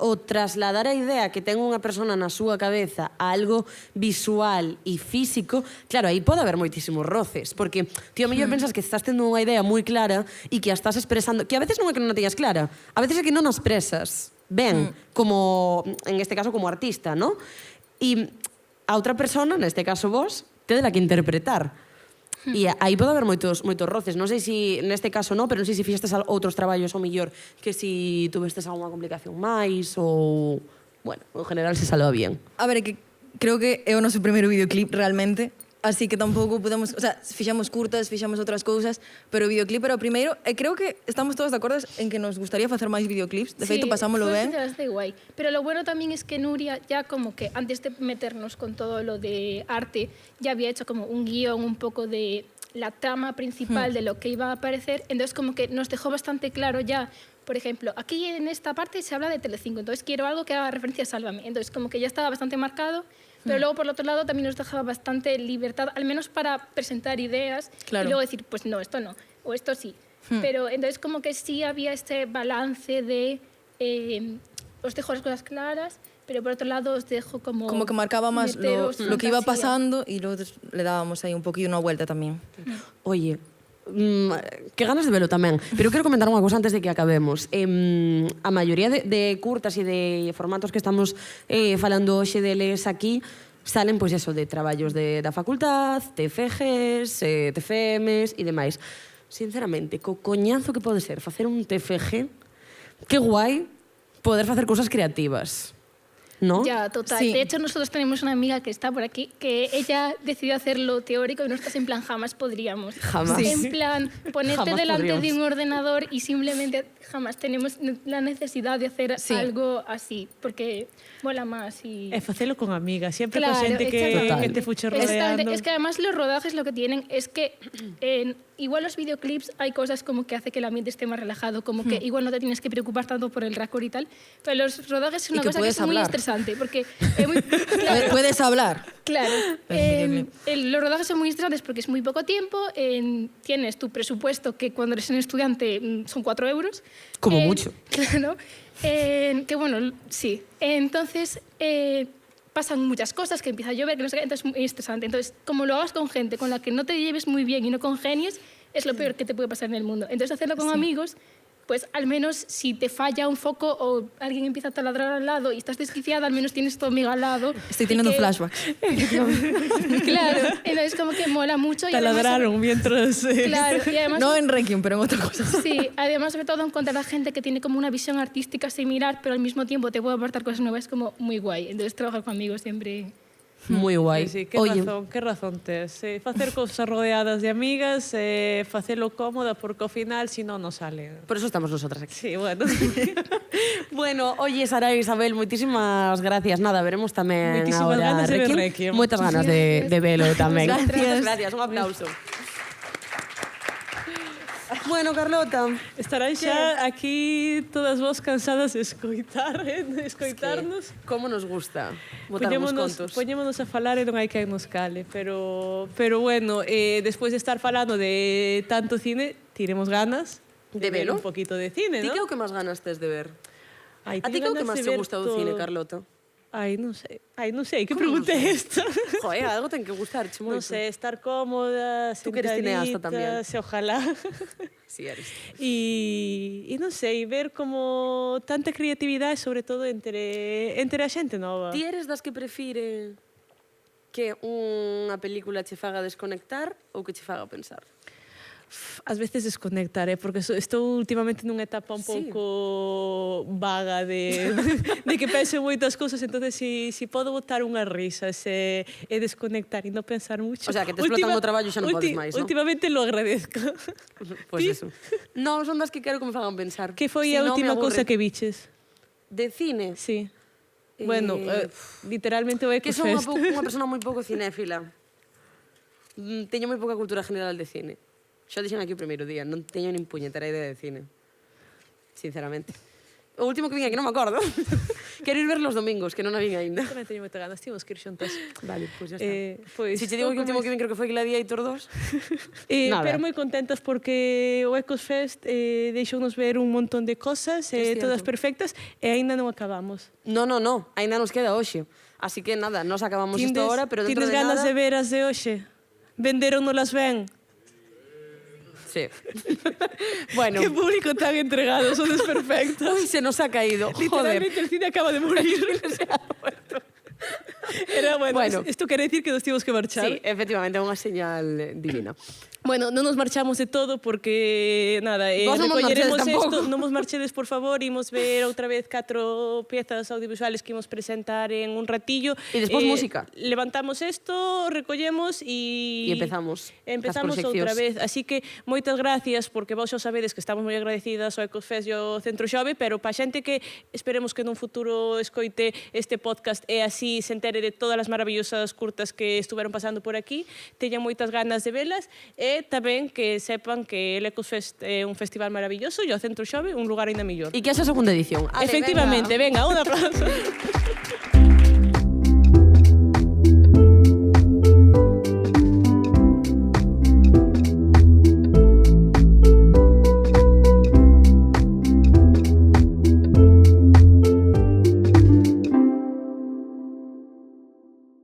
o trasladar a idea que ten unha persona na súa cabeza a algo visual e físico, claro, aí pode haber moitísimos roces, porque ti ao mellor pensas que estás tendo unha idea moi clara e que a estás expresando, que a veces non é que non a teñas clara, a veces é que non a expresas ben, como, en este caso, como artista, ¿no? E a outra persona, neste caso vos, tedela que interpretar. E aí pode haber moitos roces. Non sei se neste caso non, pero non sei se fixestes outros traballos ao millor que se tuvestes algunha complicación máis ou... Bueno, en general se salva bien. A ver, que creo que é o noso primeiro videoclip realmente, así que tampouco podemos... O sea, fixamos curtas, fixamos outras cousas, pero o videoclip era o primeiro e creo que estamos todos de acordo en que nos gustaría facer máis videoclips. De feito, pasámoslo ben. Sí, bastante guai. Pero lo bueno tamén es que Nuria ya como que antes de meternos con todo lo de arte ya había hecho como un guión un poco de la trama principal de lo que iba a aparecer, entonces como que nos dejó bastante claro ya, por ejemplo, aquí en esta parte se habla de Telecinco, entonces quiero algo que haga referencia a Sálvame, entonces como que ya estaba bastante marcado. Pero luego, por el otro lado, también nos dejaba bastante libertad, al menos para presentar ideas y luego decir, pues no, esto no, o esto sí. Pero entonces como que sí había este balance de os dejo las cosas claras, pero por otro lado os dejo como... Como que marcaba más lo que iba pasando y luego le dábamos ahí un poquillo una vuelta también. Oye, que ganas de verlo tamén. Pero quero comentar unha cosa antes de que acabemos. A maioría de curtas e de formatos que estamos falando hoxe deles aquí salen, pois eso, de traballos da facultad, TFGs, TFMs e demais. Sinceramente, co coñazo que pode ser facer un TFG, que guai poder facer cousas creativas. ¿No? Ya, total. Sí. De hecho, nosotros tenemos una amiga que está por aquí, que ella decidió hacerlo teórico y nosotros en plan jamás podríamos. Jamás. Sí. En plan, ponerte delante de un ordenador y simplemente jamás tenemos la necesidad de hacer algo así, porque mola más. Y... Es facelo con amigas, siempre con xente que te fuche rodeando. Es que además los rodajes lo que tienen es que igual los videoclips hay cosas como que hace que el ambiente esté más relajado, como que igual no te tienes que preocupar tanto por el raccord y tal, pero los rodajes es una cosa que es muy estresante, porque es muy... Claro, puedes hablar. Claro. Los rodajes son muy estresantes porque es muy poco tiempo, tienes tu presupuesto que cuando eres un estudiante son 4 euros. Como mucho. Claro. Que bueno, sí. Entonces... pasan muchas cosas, que empieza a llover, que no sé qué, entonces es muy estresante. Entonces, como lo hagas con gente con la que no te lleves muy bien y no congenies, es lo peor que te puede pasar en el mundo. Entonces, hacerlo con amigos, pues al menos si te falla un foco o alguien empieza a taladrar al lado y estás desquiciada, al menos tienes tu amiga al lado. Estoy teniendo flashbacks. Claro, entonces como que mola mucho. Taladraron mientras... Claro, y además... No en Requiem, pero en otra cosa. Sí, además sobre todo encontrar a gente que tiene como una visión artística similar, pero al mismo tiempo te puede aportar cosas nuevas, es como muy guay. Entonces trabajar con amigos siempre Moi guai. Sí, que razón tes. Facer cousas rodeadas de amigas, facelo cómoda, porque ao final, si non sale. Por eso estamos nosotras aquí. Sí, bueno. Bueno, oye, Sara e Isabel, moitísimas gracias. Nada, veremos tamén Moitísimas agora ganas de ver Requiem. Requiem. Moitas ganas de velo tamén. Gracias. Gracias, un aplauso. Bueno, Carlota. Estarán xa aquí todas vos cansadas de escoitarnos. Como nos gusta botar uns contos. Poñémonos a falar e non hai quen nos cale, pero bueno, despois de estar falando de tanto cine, tiremos ganas de ver velo un poquito de cine, Ti ¿no? que é o que máis ganas tes de ver? Ai, A ti que é o que máis te gusta do cine, Carlota? Ai, non sei, que Como non pregunta é sei? esta? Joder, algo ten que gustarche moito. Non sei, estar cómoda, Tú que eres cineasta tamén. ojalá. Sí, eres. E non sei, ver como tanta creatividade, sobre todo entre a xente nova. Ti eres das que prefire que unha película che faga desconectar ou que che faga pensar? Ás veces desconectar, porque estou últimamente nunha etapa un pouco vaga de que penso en moitas cousas, entonces si podo botar unha risa e desconectar e non pensar mucho. O sea, que te explotan o traballo e xa non podes máis, non? Últimamente lo agradezco. Pois eso. Non, son das que quero que me fagan pensar. Que foi Si a non, última me cousa aburre. que viches? De cine? Sí. Bueno, literalmente o Que son Ecofest. unha persona moi pouco cinéfila. Teño moi pouca cultura general de cine. Xa dixen aquí o primeiro día, non teño nin puñetera idea de cine. Sinceramente. O último que vin aquí non me acordo. Quero ir ver los domingos, que non a vin aínda. Tamén teño moita ganas, timos que ir xuntas. Vale, pois ya está. Pois, Si te digo que o último que vin creo que foi Gladiator 2. Nada. Pero moi contentas porque o Ecofest deixounos ver un montón de cosas, todas perfectas, e aínda non acabamos. No, aínda nos queda hoxe. Así que nada, nos acabamos isto ahora, pero dentro Tindes de ganas nada... de ver as de hoxe? Venderonnolas ben? Sí. Bueno. Que público tan entregado, son desperfectos. Uy, se nos ha caído. Joder. Literalmente el cine acaba de morir. Era bueno. Esto quere decir que nos tivemos que marchar. Sí, efectivamente, é unha señal divina. Bueno, non nos marchamos de todo porque, nada, Vos non vos marchedes tampouco. Non vos marchedes, por favor, imos ver outra vez 4 piezas audiovisuales que imos presentar en un ratillo. E despois música. Levantamos isto, recollemos E empezamos. Empezamos outra vez. Así que moitas gracias, porque vos xa sabedes que estamos moi agradecidas ao Ecofest e ao Centro Xove, pero pa xente que esperemos que nun futuro escoite este podcast e así se entere de todas as maravillosas curtas que estuveron pasando por aquí, teñan moitas ganas de velas e tamén que sepan que el Ecofest é un festival maravilloso e o Centro Xove un lugar ainda mellor. E que haxa a segunda edición. Ale, Efectivamente, venga un aplauso.